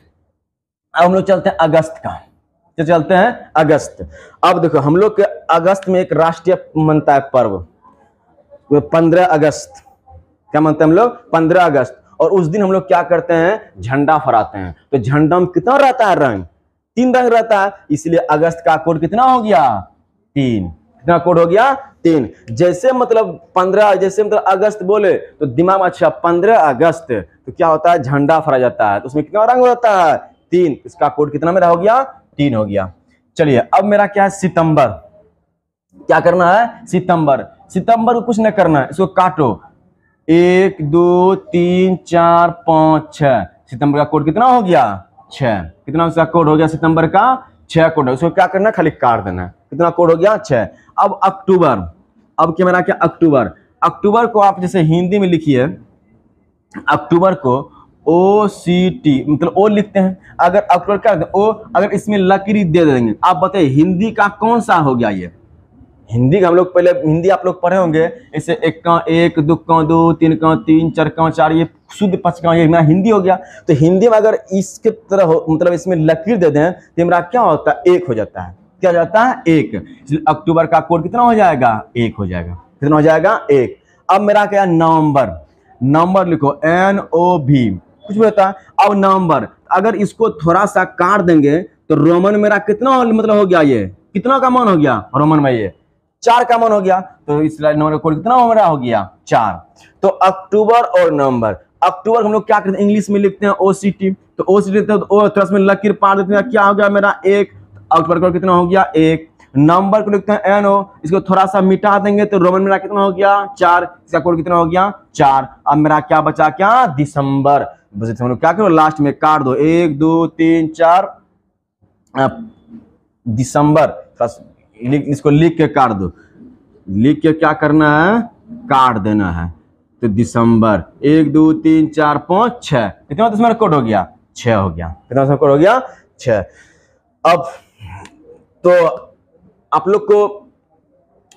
अब हम लोग चलते हैं अगस्त का, तो चलते हैं अगस्त। अब देखो हम लोग के अगस्त में एक राष्ट्रीय मनता है पर्व, 15 अगस्त। क्या मानते हैं हम लोग, 15 अगस्त। और उस दिन हम लोग क्या करते हैं, झंडा फहराते हैं। तो झंडा में कितना रहता है रंग, 3 रंग रहता है, इसलिए अगस्त का कोड कितना हो गया, 3। कितना कोड हो गया, 3। जैसे मतलब 15, जैसे मतलब अगस्त बोले तो दिमाग में अच्छा 15 अगस्त तो क्या होता है, झंडा फहराया जाता है। तो उसमें कितना रंग होता है, 3। इसका कोड कितना मेरा हो गया, 3 हो गया। चलिए अब मेरा क्या है, सितंबर। क्या करना है, सितंबर। सितंबर को कुछ नहीं करना है, इसको काटो, 1 2 3 4 5 6। सितंबर का कोड कितना हो गया, 6। कितना उसका कोड हो गया, सितंबर का 6 कोड है। उसको क्या करना है, खाली काट देना है। कितना कोड हो गया, 6। अब अक्टूबर। अब क्या मेरा क्या, अक्टूबर। अक्टूबर को आप जैसे हिंदी में लिखिए, अक्टूबर को OCT मतलब ओ लिखते हैं, अगर अक्टूबर क्या ओ, अगर इसमें लकीर दे देंगे, आप बताइए हिंदी का कौन सा हो गया ये? हिंदी का हम लोग पहले हिंदी आप लोग पढ़े होंगे, इसे एक का एक, दो का दो, तीन का तीन, चार का चार, ये शुद्ध पाँच का ये मेरा हिंदी हो गया। तो हिंदी में अगर इसके तरह हो, मतलब इसमें लकीर दे दें तो मेरा क्या होता है? एक हो जाता है। क्या जाता है? एक। इसलिए अक्टूबर का कोड कितना हो जाएगा? एक हो जाएगा। कितना हो जाएगा? एक। अब मेरा क्या? नवंबर। नंबर लिखो NOV, कुछ भी होता है। अब नवंबर अगर इसको थोड़ा सा काट देंगे तो रोमन मेरा कितना मतलब हो गया? ये कितना का मान हो गया रोमन में? ये 4 का मान हो गया। तो इस नंबर का कोड कितना मेरा हो गया? 4। तो अक्टूबर और नवंबर, अक्टूबर हम लोग क्या करते हैं? इंग्लिश में लिखते हैं OCT। तो OCT लिखते हैं तो थोड़ा सा लकीर पार देते हैं, क्या हो गया मेरा? 1। अक्टूबर का कितना हो गया? 1। नंबर को लिखते हैं NO, इसको थोड़ा सा मिटा देंगे तो रोमन मेरा कितना हो गया? 4। इसका कोड कितना हो गया? 4। अब मेरा क्या बचा? क्या? दिसंबर। बस हम लोग क्या करो? लास्ट में काट दो, 1 2 3 4 दिसंबर। इसको लिख के काट दो, लिख के क्या करना है? काट देना है। तो दिसंबर 1 2 3 4 5 6, कितना तो कोड हो गया? 6 हो गया। कितना कोड हो गया? 6। अब तो आप लोग को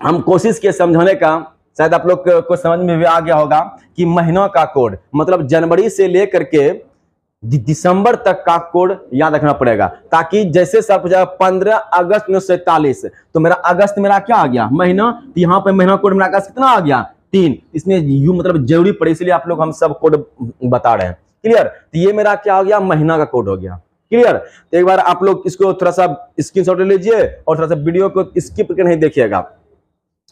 हम कोशिश किए समझाने का, शायद आप लोग को समझ में भी आ गया होगा कि महीनों का कोड मतलब जनवरी से लेकर के दिसंबर तक का कोड याद रखना पड़ेगा, ताकि जैसे सब हो जाएगा 15 अगस्त 1947, तो मेरा अगस्त मेरा क्या आ गया? महीना। तो यहाँ पे महीना कोड मेरा अगस्त कितना आ गया? 3। इसमें यू मतलब जरूरी पड़े, इसलिए आप लोग हम सब कोड बता रहे हैं। क्लियर? तो ये मेरा क्या हो गया? महीना का कोड हो गया। क्लियर? तो एक बार आप लोग इसको थोड़ा सा स्क्रीनशॉट ले लीजिए और थोड़ा सा वीडियो को स्किप करके नहीं देखिएगा,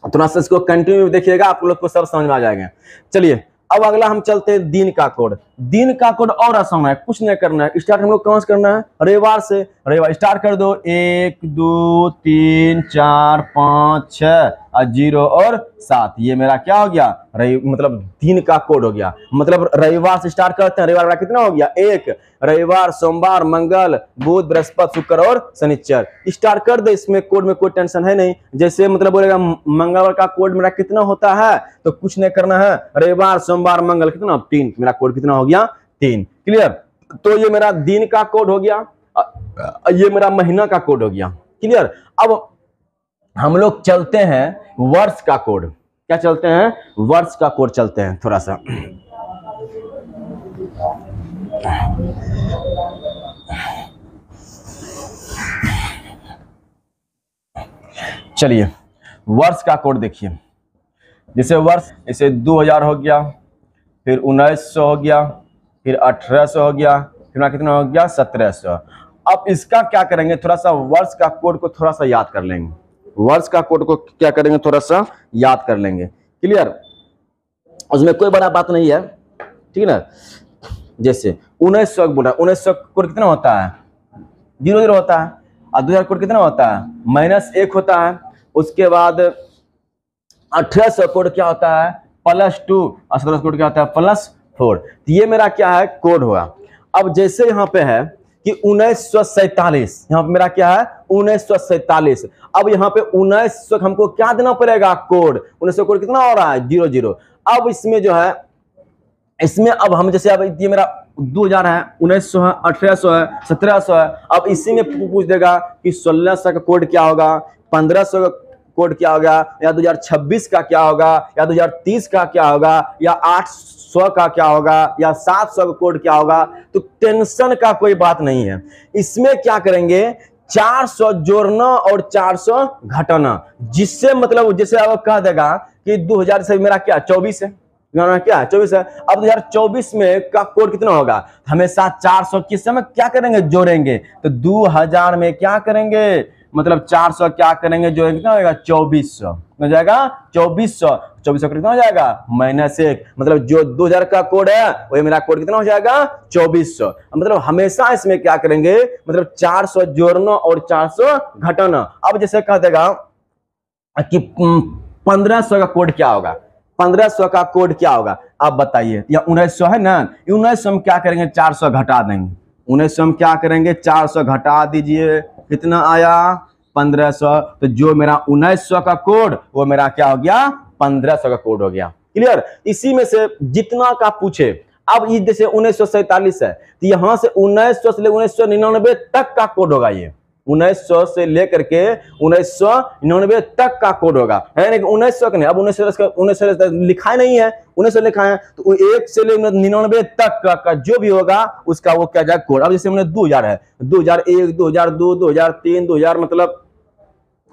थोड़ा सा इसको कंटिन्यू देखिएगा, आप लोग को सब समझ में आ जाएगा। चलिए अब अगला हम चलते हैं दिन का कोड। दिन का कोड और आसान है, कुछ नहीं करना है। स्टार्ट हम लोग कहां से करना है? रविवार से। रविवार स्टार्ट कर दो, 1 2 3 4 5 6 और 0 और 7। ये मेरा क्या हो गया? मतलब दिन का कोड हो गया। मतलब रविवार से स्टार्ट करते हैं। रविवार मेरा कितना हो गया? 1। रविवार, सोमवार, मंगल, बुध, बृहस्पति, शुक्र और शनिचर। स्टार्ट कर दे, इसमें कोड में कोई टेंशन है नहीं। जैसे मतलब बोलेगा मंगलवार का कोड मेरा कितना होता है, तो कुछ नहीं करना है। रविवार, सोमवार, मंगल कितना? 3। मेरा कोड कितना हो गया? 3। क्लियर? तो ये मेरा दिन का कोड हो गया, ये मेरा महीना का कोड हो गया। क्लियर? अब हम लोग चलते हैं वर्ष का कोड। क्या चलते हैं? वर्ष का कोड चलते हैं थोड़ा सा। चलिए वर्ष का कोड देखिए। जैसे वर्ष, जैसे 2000 हो गया, फिर 1900 हो गया, फिर 1800 हो गया, फिर कितना हो गया? 1700। अब इसका क्या करेंगे? थोड़ा सा वर्ष का कोड को थोड़ा सा याद कर लेंगे। वर्ष का कोड को क्या करेंगे? थोड़ा सा याद कर लेंगे। क्लियर? उसमें कोई बड़ा बात नहीं है, ठीक है ना। जैसे 1900 बोला, 1900 कोड कितना होता है? 00 होता है। और 2000 कोड कितना होता है? -1 होता है। उसके बाद 1800 कोड क्या होता है? +2। और 1700 कोड क्या होता है? +4। तो ये मेरा क्या है? कोड हुआ। अब जैसे यहाँ पे है कि 1947, यहाँ पे मेरा क्या है? 1947। अब यहाँ पे 1900 हमको क्या देना पड़ेगा? कोड। 1900 कोड कितना हो रहा है? 00। अब इसमें जो है, इसमें अब हम जैसे अब ये मेरा 2000 है, 1900 है, 1800 है, 1700 है। अब इसी में पूछ देगा कि 1600 का कोड क्या होगा, 1500 का कोड क्या होगा, या 2026 का क्या होगा, या 2030 का क्या होगा, या 800 का क्या होगा, या 700 का कोड क्या होगा। तो टेंशन का कोई बात नहीं है। इसमें क्या करेंगे? 400 जोड़ना और 400 घटाना, जिससे मतलब जैसे अब कह देगा कि 2000 से मेरा क्या 24 है, क्या 24 है। अब 2024 में का कोड कितना होगा? हमेशा 400 किस समय क्या करेंगे? जोड़ेंगे। तो 2000 में क्या करेंगे? मतलब 400 क्या करेंगे? जो कितना हो जाएगा? 2400 हो जाएगा। 2400 कितना हो जाएगा? -1। मतलब जो 2000 का कोड है वही मेरा कोड कितना हो जाएगा? 2400। मतलब हमेशा इसमें क्या करेंगे? मतलब 400 जोड़ना और 400 घटाना। अब जैसे कह देगा कि 1500 का कोड क्या होगा, 1500 का कोड क्या होगा? आप बताइए। या 1900 है ना, 1900 हम क्या करेंगे? 400 घटा देंगे। 1900 हम क्या करेंगे? 400 घटा दीजिए, कितना आया? 1500। तो जो मेरा 1900 का कोड वो मेरा क्या हो गया? 1500 का कोड हो गया। क्लियर? इसी में से जितना का पूछे अब ये जैसे 1947 है तो यहाँ से 1900 से 1999 तक का कोड होगा। ये 1900 से लेकर के 1999 तक का कोड होगा, है ना? 1900 का नहीं, अब 1900 लिखा नहीं है, 1900 लिखा है तो 1 से लेकर 99 तक का जो भी होगा उसका वो क्या जाएगा कोड। अब जैसे हमने 2000 है, 2001, 2002, 2003, 2000 मतलब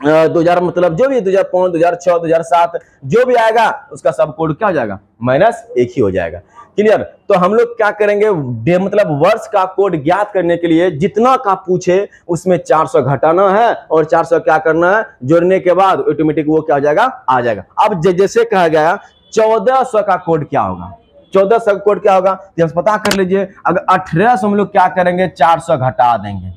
2000 मतलब जो भी 2005, 2006, 2007 जो भी आएगा उसका सब कोड क्या हो जाएगा, माइनस 1 ही हो जाएगा। क्लियर? तो हम लोग क्या करेंगे, मतलब वर्ष का कोड ज्ञात करने के लिए जितना का पूछे उसमें 400 घटाना है और 400 क्या करना है, जोड़ने के बाद ऑटोमेटिक वो क्या हो जाएगा, आ जाएगा। अब जैसे कहा गया 1400 का कोड क्या होगा, 1400 का कोड क्या होगा तो पता कर लीजिए। अगर 1800 हम लोग क्या करेंगे, 400 घटा देंगे,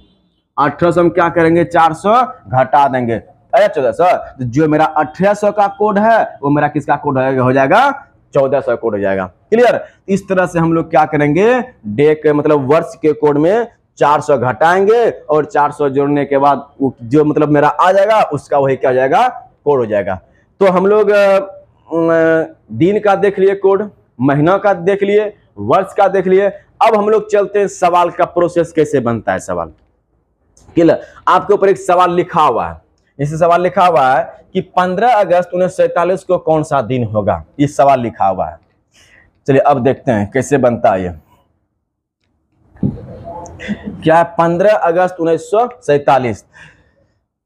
1800 हम क्या करेंगे, 400 घटा देंगे। अरे 1400 तो जो मेरा 1800 का कोड है वो मेरा किसका कोड हो जाएगा, 1400 कोड हो जाएगा। क्लियर? इस तरह से हम लोग क्या करेंगे, डे के मतलब वर्ष के कोड में 400 घटाएंगे और 400 जोड़ने के बाद जो मतलब मेरा आ जाएगा उसका वही क्या हो जाएगा, कोड हो जाएगा। तो हम लोग दिन का देख लिए कोड, महीना का देख लिए, वर्ष का देख लिए। अब हम लोग चलते हैं सवाल का प्रोसेस कैसे बनता है। सवाल क्लियर? आपके ऊपर एक सवाल लिखा हुआ है, इसे सवाल लिखा हुआ है कि 15 अगस्त 1947 को कौन सा दिन होगा, ये सवाल लिखा हुआ है। चलिए अब देखते हैं कैसे बनता है ये। क्या है, 15 अगस्त 1947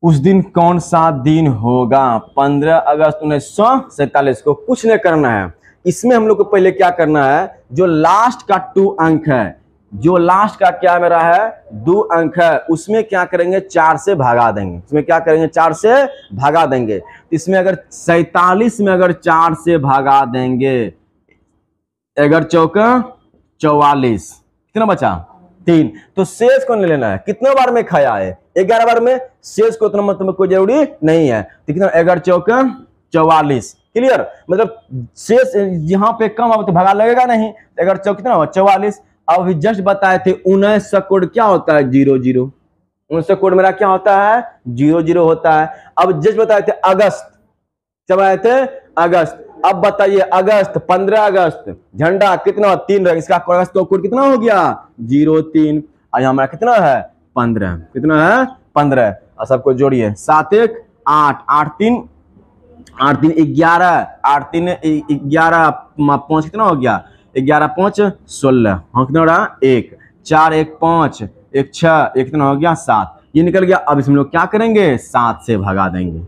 उस दिन कौन सा दिन होगा, 15 अगस्त 1947 को कुछ नहीं करना है। इसमें हम लोग को पहले क्या करना है, जो लास्ट का 2 अंक है, जो लास्ट का क्या मेरा है 2 अंक है, उसमें क्या करेंगे 4 से भगा देंगे। इसमें क्या करेंगे 4 से भगा देंगे। इसमें अगर 47 में अगर 4 से भगा देंगे, अगर चौका 44, कितना बचा 3, तो शेष को नहीं लेना है। कितने बार में खाया है, 11 बार में, शेष को उतना मतलब कोई जरूरी नहीं है। तो कितना, 11 चौका 44। क्लियर? मतलब शेष यहाँ पे कम अब तो भगा लगेगा नहीं, 11 चौक कितना हुआ 44। अब जस्ट बताए थे 1900 कोड क्या होता है, 00। 1900 कोड मेरा क्या होता है, 00 होता है। अब जस्ट बताए थे अगस्त, जब आए थे अगस्त। अब बताइए अगस्त, 15 अगस्त झंडा कितना 3 रंग, इसका अगस्त का कोड कितना हो गया 03। और हमारा कितना है 15, कितना है 15। और सबको जोड़िए 7 1 8, 8 3 11, 8 3 11, 5 कितना हो गया 11 5 16। हाँ कितना हो रहा 1 4 1 5 1 6 1 कितना हो गया 7, ये निकल गया। अब इसमें लोग क्या करेंगे 7 से भगा देंगे,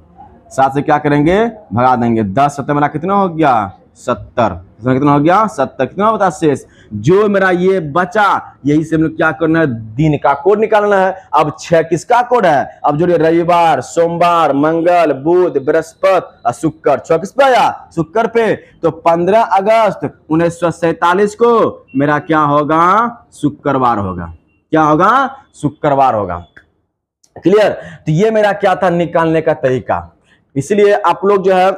7 से क्या करेंगे भगा देंगे। 10 7 मेरा कितना हो गया 70, इसमें कितना हो गया 70। कितना बता शेष जो मेरा ये बचा, यही से हम लोग क्या करना है दिन का कोड निकालना है। अब 6 किसका कोड है, अब जो रविवार, सोमवार, मंगल, बुध, बृहस्पति और शुक्र। 6 किस पे आया, शुक्र पे। तो 15 अगस्त 1947 को मेरा क्या होगा, शुक्रवार होगा। क्या होगा, शुक्रवार होगा। क्लियर? तो ये मेरा क्या था निकालने का तरीका। इसलिए आप लोग जो है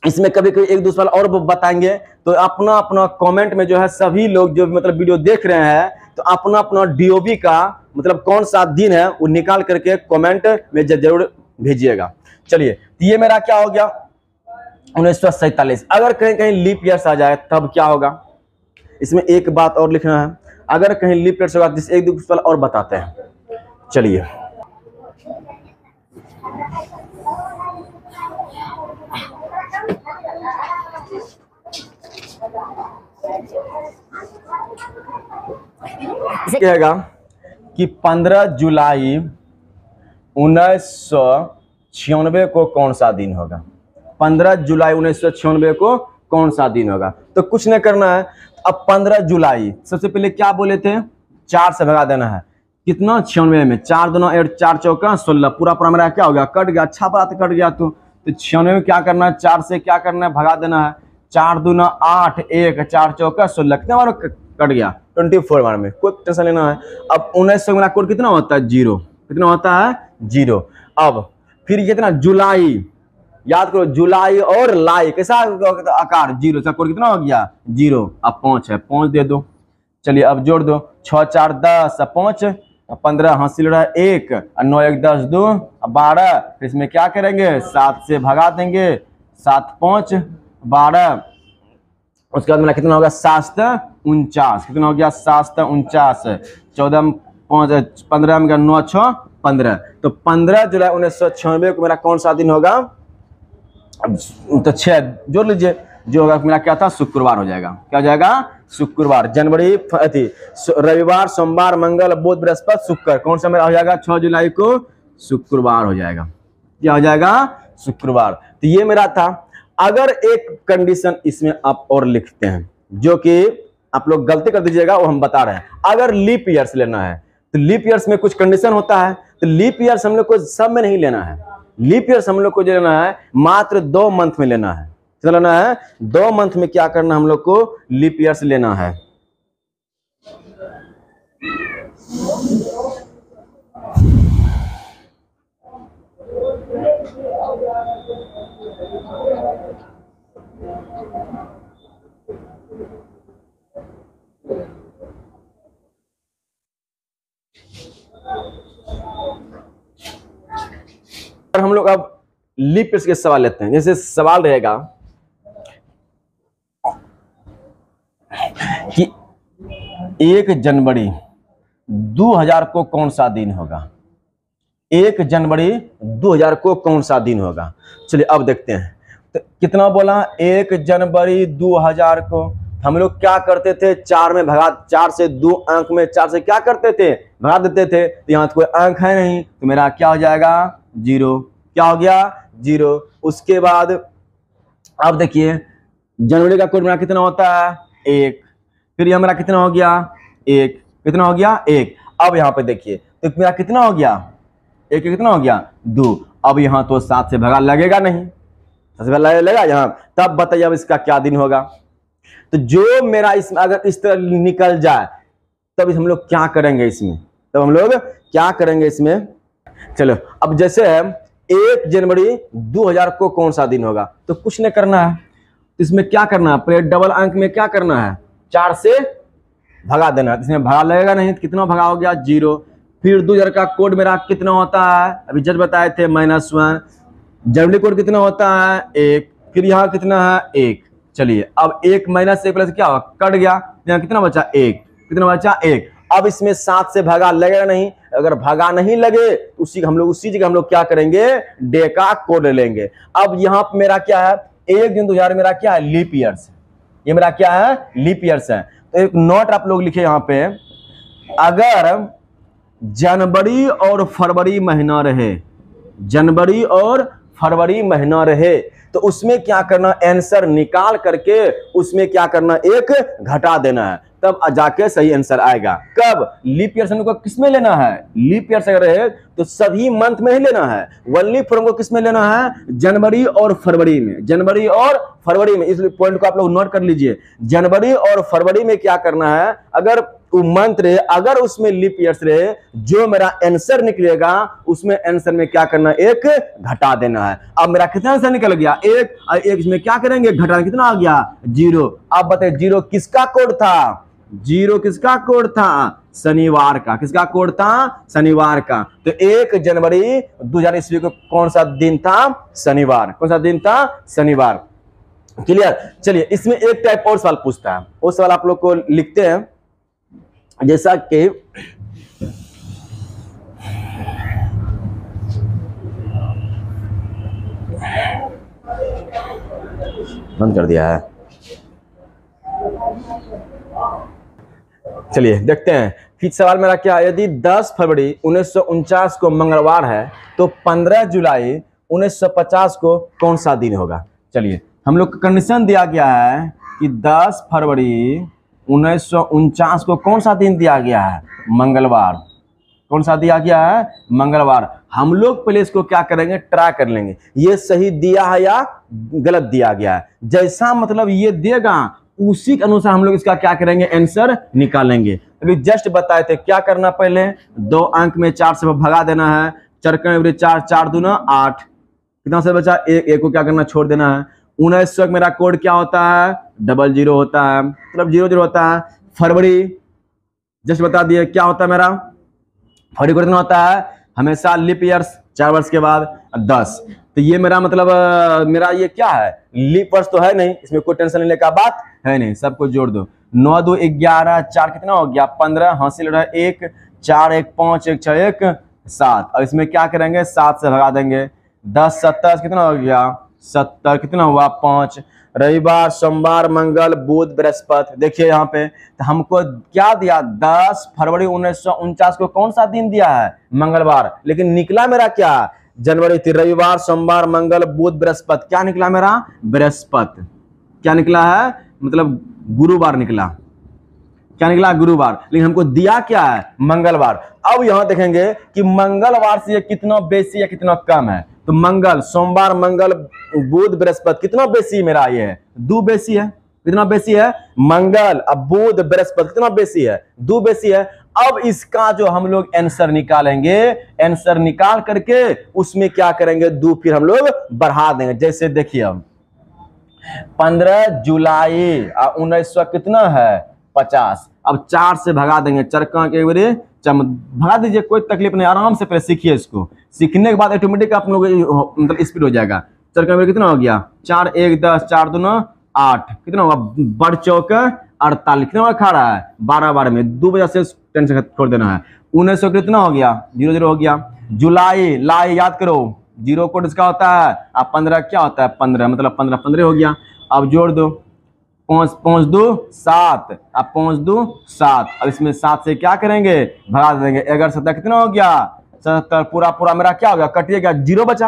इसमें कभी कभी एक दूसरा और बताएंगे, तो अपना अपना कमेंट में जो है सभी लोग जो मतलब वीडियो देख रहे हैं तो अपना अपना डीओबी का मतलब कौन सा दिन है वो निकाल करके कमेंट में जरूर भेजिएगा। चलिए तो ये मेरा क्या हो गया 1947। अगर कहीं कहीं लीप ईयर्स आ जाए तब क्या होगा, इसमें एक बात और लिखना है। अगर कहीं लीप ईयर्स होगा जिस एक दूसरा और बताते हैं। चलिए कहेगा कि 15 जुलाई 1996 को कौन सा दिन होगा, 15 जुलाई 1996 को कौन सा दिन होगा। तो कुछ नहीं करना है। अब 15 जुलाई सबसे पहले क्या बोले थे 4 से भगा देना है। कितना 96 में 4 दूना 8 4 चौका 16, पूरा पूरा मेरा क्या हो गया कट गया। अच्छा बात कट गया। तो 96 में क्या करना है 4 से क्या करना है भगा देना है। 4 दूना 8 1 4 चौका 16, कितने बार कट गया 24 बार में, कोई टेंशन लेना है। अब 1900 मेरा कोड कितना होता है 0, कितना होता है 0। अब फिर कितना जुलाई, याद करो जुलाई और लाई कैसा आकार 0 का कोड कितना हो गया 0। अब 5 है 5 दे दो। चलिए अब जोड़ दो 6 4 10 5 15 हासिल रहा 1 9 1 10 2 12। फिर इसमें क्या करेंगे 7 से भगा देंगे, 7 5 12। उसके बाद मेरा कितना होगा 7 49, कितना हो गया 749, 14 5 15 में 9 6 15, तो 15 जुलाई 1996 को मेरा कौन सा दिन होगा? तो 6 जोड़ लीजिए, जो होगा मेरा क्या था? शुक्रवार हो जाएगा। क्या हो जाएगा? शुक्रवार। जनवरी रविवार, सोमवार, मंगल, बुध, बृहस्पति, शुक्र, कौन सा मेरा हो जाएगा? 6 जुलाई को शुक्रवार हो जाएगा। क्या हो जाएगा? शुक्रवार। तो ये मेरा था। अगर एक कंडीशन इसमें आप और लिखते हैं, जो कि आप लोग गलती कर दीजिएगा, वो हम बता रहे हैं। अगर लीप ईयर्स लेना है तो लीप ईयर्स में कुछ कंडीशन होता है, तो लीप ईयर्स हम लोग को सब में नहीं लेना है। लीप ईयर्स हम लोग को जो लेना है मात्र 2 मंथ में लेना है। क्या लेना है? 2 मंथ में क्या करना हम लोग को? लीप ईयर्स लेना है। हम लोग अब लीप ईयर्स के सवाल लेते हैं। जैसे सवाल रहेगा कि 1 जनवरी 2000 को कौन सा दिन होगा? 1 जनवरी 2000 को कौन सा दिन होगा? चलिए अब देखते हैं। तो कितना बोला? 1 जनवरी 2000 को हम लोग क्या करते थे? 4 में भगा, 4 से 2 अंक में 4 से क्या करते थे? भगा देते थे। तो यहाँ तो कोई अंक है नहीं, तो मेरा क्या हो जाएगा? 0। क्या हो गया? 0। उसके बाद अब देखिए, जनवरी का कोड मेरा कितना होता है? 1। फिर यह मेरा कितना हो गया? 1। कितना हो गया? 1। अब यहाँ पे देखिए, तो मेरा कितना हो गया? 1 कितना हो गया? 2। अब यहाँ तो 7 से भगा लगेगा नहीं, 7 से भगा लगेगा यहाँ। तब बताइए अब इसका क्या दिन होगा? तो जो मेरा इसमें अगर इस तरह निकल जाए, तब हम लोग क्या करेंगे इसमें? तब हम लोग क्या करेंगे इसमें? चलो अब जैसे 1 जनवरी 2000 को कौन सा दिन होगा? तो कुछ नहीं करना है, इसमें क्या करना है? पहले डबल अंक में क्या करना है? 4 से भगा देना है। इसमें भगा लगेगा नहीं, तो कितना भगा हो गया? 0। फिर 2000 का कोड मेरा कितना होता है? अभी जज बताए थे -1। जनवरी कोड कितना होता है? 1। फिर यहाँ कितना है? 1। चलिए अब 1 -1 प्लस क्या हुआ? कट गया। यहाँ कितना बचा? 1। कितना बचा? 1। अब इसमें 7 से भगा लगेगा नहीं। अगर भगा नहीं लगे तो उसी जगह हम लोग क्या करेंगे? डे का कोड लेंगे। अब यहाँ पे मेरा क्या है? 1 जून 2000 मेरा क्या है? Leap years. ये मेरा क्या है? लीप ईयर्स है। तो एक नोट आप लोग लिखे यहाँ पे, अगर जनवरी और फरवरी महीना रहे, जनवरी और फरवरी महीना रहे, तो उसमें क्या करना? आंसर निकाल करके उसमें क्या करना? 1 घटा देना है, तब जाके सही आंसर आएगा। कब? लीप ईयर्स हमको किस में लेना है? लीप ईयर्स अगर रहे तो सभी मंथ में ही लेना है। ओनली फॉर्म को किस में लेना है? जनवरी और फरवरी में। जनवरी और फरवरी में, इस पॉइंट को आप लोग नोट कर लीजिए। जनवरी और फरवरी में क्या करना है? अगर मंथ रहे, अगर उसमें लीप ईयर्स रहे, जो मेरा आंसर निकलेगा उसमें आंसर में क्या करना? 1 घटा देना है। अब मेरा कितना आंसर निकल गया? 1। और 1 इसमें क्या करेंगे? घटा। कितना आ गया? 0। अब बताइए 0 किसका कोड था? 0 किसका कोड था? शनिवार का। किसका कोड था? शनिवार का। तो 1 जनवरी 2000 ईस्वी को कौन सा दिन था? शनिवार। कौन सा दिन था? शनिवार। क्लियर? चलिए इसमें एक टाइप और सवाल पूछता है, वो सवाल आप लोग को लिखते हैं। जैसा कि बंद कर दिया है। चलिए देखते हैं। फिर सवाल मेरा क्या है? यदि 10 फरवरी 1949 को मंगलवार है, तो 15 जुलाई 1950 को कौन सा दिन होगा? चलिए हम लोग को कंडीशन दिया गया है कि 10 फरवरी 1949 को कौन सा दिन दिया गया है? मंगलवार। कौन सा दिया गया है? मंगलवार। हम लोग पहले इसको क्या करेंगे? ट्राई कर लेंगे, ये सही दिया है या गलत दिया गया है। जैसा मतलब ये देगा उसी के अनुसार हम लोग इसका क्या करेंगे? आंसर निकालेंगे। अभी जस्ट बताए थे क्या करना, पहले 2 अंक में 4 से भगा देना है। 4 4 4 दूना 8। कितना से बचा? 1 को क्या करना? छोड़ देना है। 1900 मेरा कोड क्या होता है? 00 होता है, मतलब 00 होता है। फरवरी जस्ट बता दिए क्या होता है मेरा? फरवरी को कितना होता है? हमेशा लीप ईयर्स 4 वर्ष के बाद 10। तो ये मेरा मतलब मेरा ये क्या है? लीप वर्ष तो है नहीं, इसमें कोई टेंशन लेने का बात है नहीं, सबको जोड़ दो। 9 2 11, 4 कितना हो गया 15, हासिल रहा 1, 4 1 5, 1 6 1 7। और इसमें क्या करेंगे 7 से भगा देंगे। 10 70 कितना हो गया 70, कितना हुआ 5। रविवार सोमवार मंगल बुध बृहस्पति। देखिए यहाँ पे तो हमको क्या दिया 10 फरवरी 1949 को कौन सा दिन दिया है मंगलवार, लेकिन निकला मेरा क्या जनवरी थी। रविवार सोमवार मंगल बुध बृहस्पति, क्या निकला मेरा बृहस्पति। क्या निकला है मतलब गुरुवार निकला। क्या निकला गुरुवार, लेकिन हमको दिया क्या है मंगलवार। अब यहां देखेंगे कि मंगलवार से ये कितना बेसी है कितना कम है। तो मंगल सोमवार मंगल बुध बृहस्पति कितना बेसी मेरा ये है 2 बेसी है। कितना बेसी है मंगल, अब बुध बृहस्पति कितना बेसी है 2 बेसी है। अब इसका जो हम लोग आंसर निकालेंगे, आंसर निकाल करके उसमें क्या करेंगे 2 फिर हम लोग बढ़ा देंगे। जैसे देखिए हम 15 जुलाई 1900 कितना है 50। अब 4 से भगा देंगे, चरका के बारे भगा दीजिए, कोई तकलीफ नहीं, आराम से पहले सीखिए इसको। सीखने के बाद ऑटोमेटिक आप लोग मतलब स्पीड हो जाएगा। चरका में कितना हो गया 4 1 10, 4 2 9 8, कितना होगा बढ़ चौक 48, कितना खा रहा है 12 12 में 2 बजे से टेंशन छोड़ देना है। 1900 कितना हो गया 0 0 हो गया। जुलाई लाई याद करो 0 कोड इसका होता है, अब 15 क्या होता है 15, मतलब 15 15 हो गया। अब जोड़ दो 5 5 2 7, अब 5 2 7। अब इसमें 7 से क्या करेंगे भगा देंगे। 11 17 कितना हो गया 77, पूरा पूरा मेरा क्या हो गया कटिएगा 0 बचा,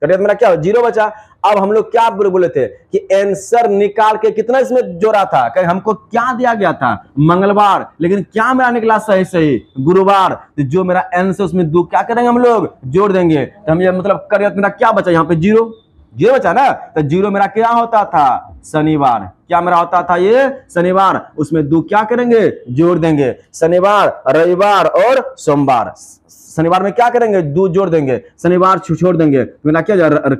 कटिएगा मेरा क्या हो 0 बचा। अब हम लोग क्या बोले थे कि आंसर निकाल के कितना इसमें जोड़ा था, कहीं हमको क्या दिया गया था मंगलवार, लेकिन क्या मेरा निकला सही सही गुरुवार। तो जो मेरा आंसर उसमें 2 क्या करेंगे हम लोग जोड़ देंगे। तो हम ये मतलब करिए मेरा क्या बचा यहाँ पे 0 0 बचा ना। तो 0 मेरा क्या होता था शनिवार, क्या मेरा होता था ये शनिवार। उसमें 2 क्या करेंगे जोड़ देंगे। शनिवार रविवार और सोमवार, शनिवार में क्या करेंगे 2 जोड़ देंगे, शनिवार छोड़ देंगे, मेरा क्या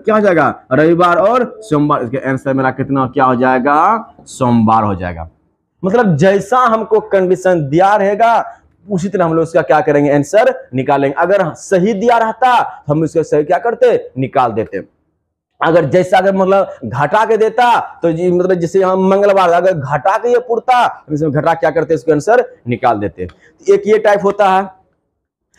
हो जाएगा रविवार और सोमवार। इसके आंसर मेरा कितना क्या हो जाएगा सोमवार हो जाएगा। मतलब जैसा हमको कंडीशन दिया रहेगा उसी तरह हम लोग उसका क्या करेंगे आंसर निकालेंगे। अगर सही दिया रहता तो हम उसका सही क्या करते निकाल देते। अगर जैसा अगर मतलब घटा के देता तो जी मतलब जैसे हम मंगलवार अगर घटा के ये पुरता इसमें घटा क्या करते इसके आंसर निकाल देते। एक ये टाइप होता है।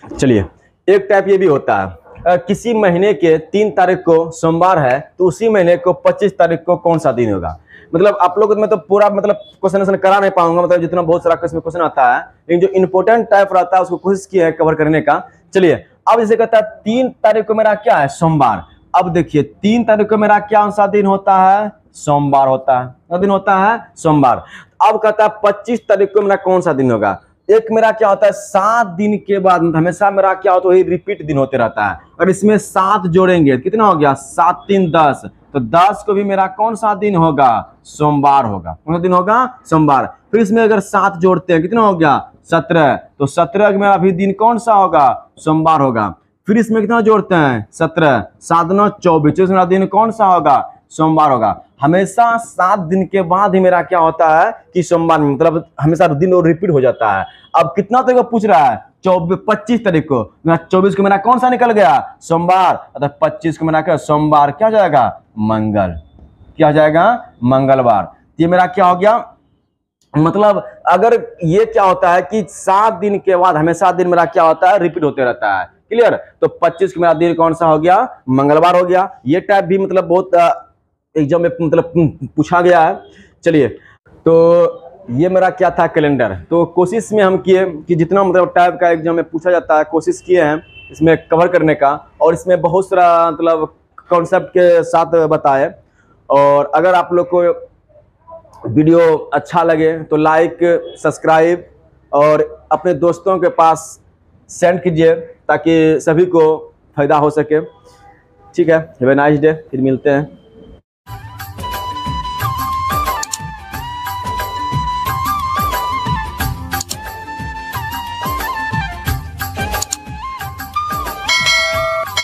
चलिए एक टाइप ये भी होता है किसी महीने के 3 तारीख को सोमवार है तो उसी महीने को 25 तारीख को कौन सा दिन होगा। मतलब आप लोग में तो पूरा मतलब क्वेश्चन करा नहीं पाऊंगा, मतलब जितना बहुत सारा क्वेश्चन आता है, लेकिन जो इंपॉर्टेंट टाइप रहता है उसको कोशिश किया है कवर करने का। चलिए अब जैसे कहता है 3 तारीख को मेरा क्या है सोमवार। अब देखिए 3 तारीख को मेरा क्या सा दिन होता है सोमवार होता है, क्या दिन होता है सोमवार। अब कहता है 25 तारीख को मेरा कौन सा दिन होगा। एक मेरा क्या होता है 7 दिन के बाद हमेशा मेरा क्या होता है वही रिपीट दिन होते रहता है। और इसमें 7 जोड़ेंगे कितना हो गया 7 3 10, तो 10 को भी मेरा कौन सा दिन होगा सोमवार होगा। कौन सा दिन होगा सोमवार। फिर इसमें अगर 7 जोड़ते हैं कितना हो गया 17, तो 17 मेरा भी दिन कौन सा होगा सोमवार होगा। फिर इसमें कितना जोड़ते हैं 17 7 9 24, मेरा दिन कौन सा होगा सोमवार होगा। हमेशा 7 दिन के बाद ही मेरा क्या होता है कि सोमवार, मतलब हमेशा दिन और रिपीट हो जाता है। अब कितना तारीख को पूछ रहा है 25 तारीख को, मेरा 24 को मेरा कौन सा निकल गया सोमवार, अतः 25 को मेरा क्या सोमवार क्या हो जाएगा मंगल, क्या हो जाएगा मंगलवार। ये मेरा क्या हो गया, मतलब अगर ये क्या होता है कि 7 दिन के बाद हमेशा दिन मेरा क्या होता है रिपीट होते रहता है। क्लियर। तो 25 को मेरा दिन कौन सा हो गया मंगलवार हो गया। ये टाइप भी मतलब बहुत एग्जाम में मतलब पूछा गया है। चलिए तो ये मेरा क्या था कैलेंडर। तो कोशिश में हम किए कि जितना मतलब टाइप का एग्जाम में पूछा जाता है कोशिश किए हैं इसमें कवर करने का, और इसमें बहुत सारा मतलब कॉन्सेप्ट के साथ बताए। और अगर आप लोग को वीडियो अच्छा लगे तो लाइक सब्सक्राइब और अपने दोस्तों के पास सेंड कीजिए ताकि सभी को फायदा हो सके। ठीक है, हैव अ नाइस डे, फिर मिलते हैं।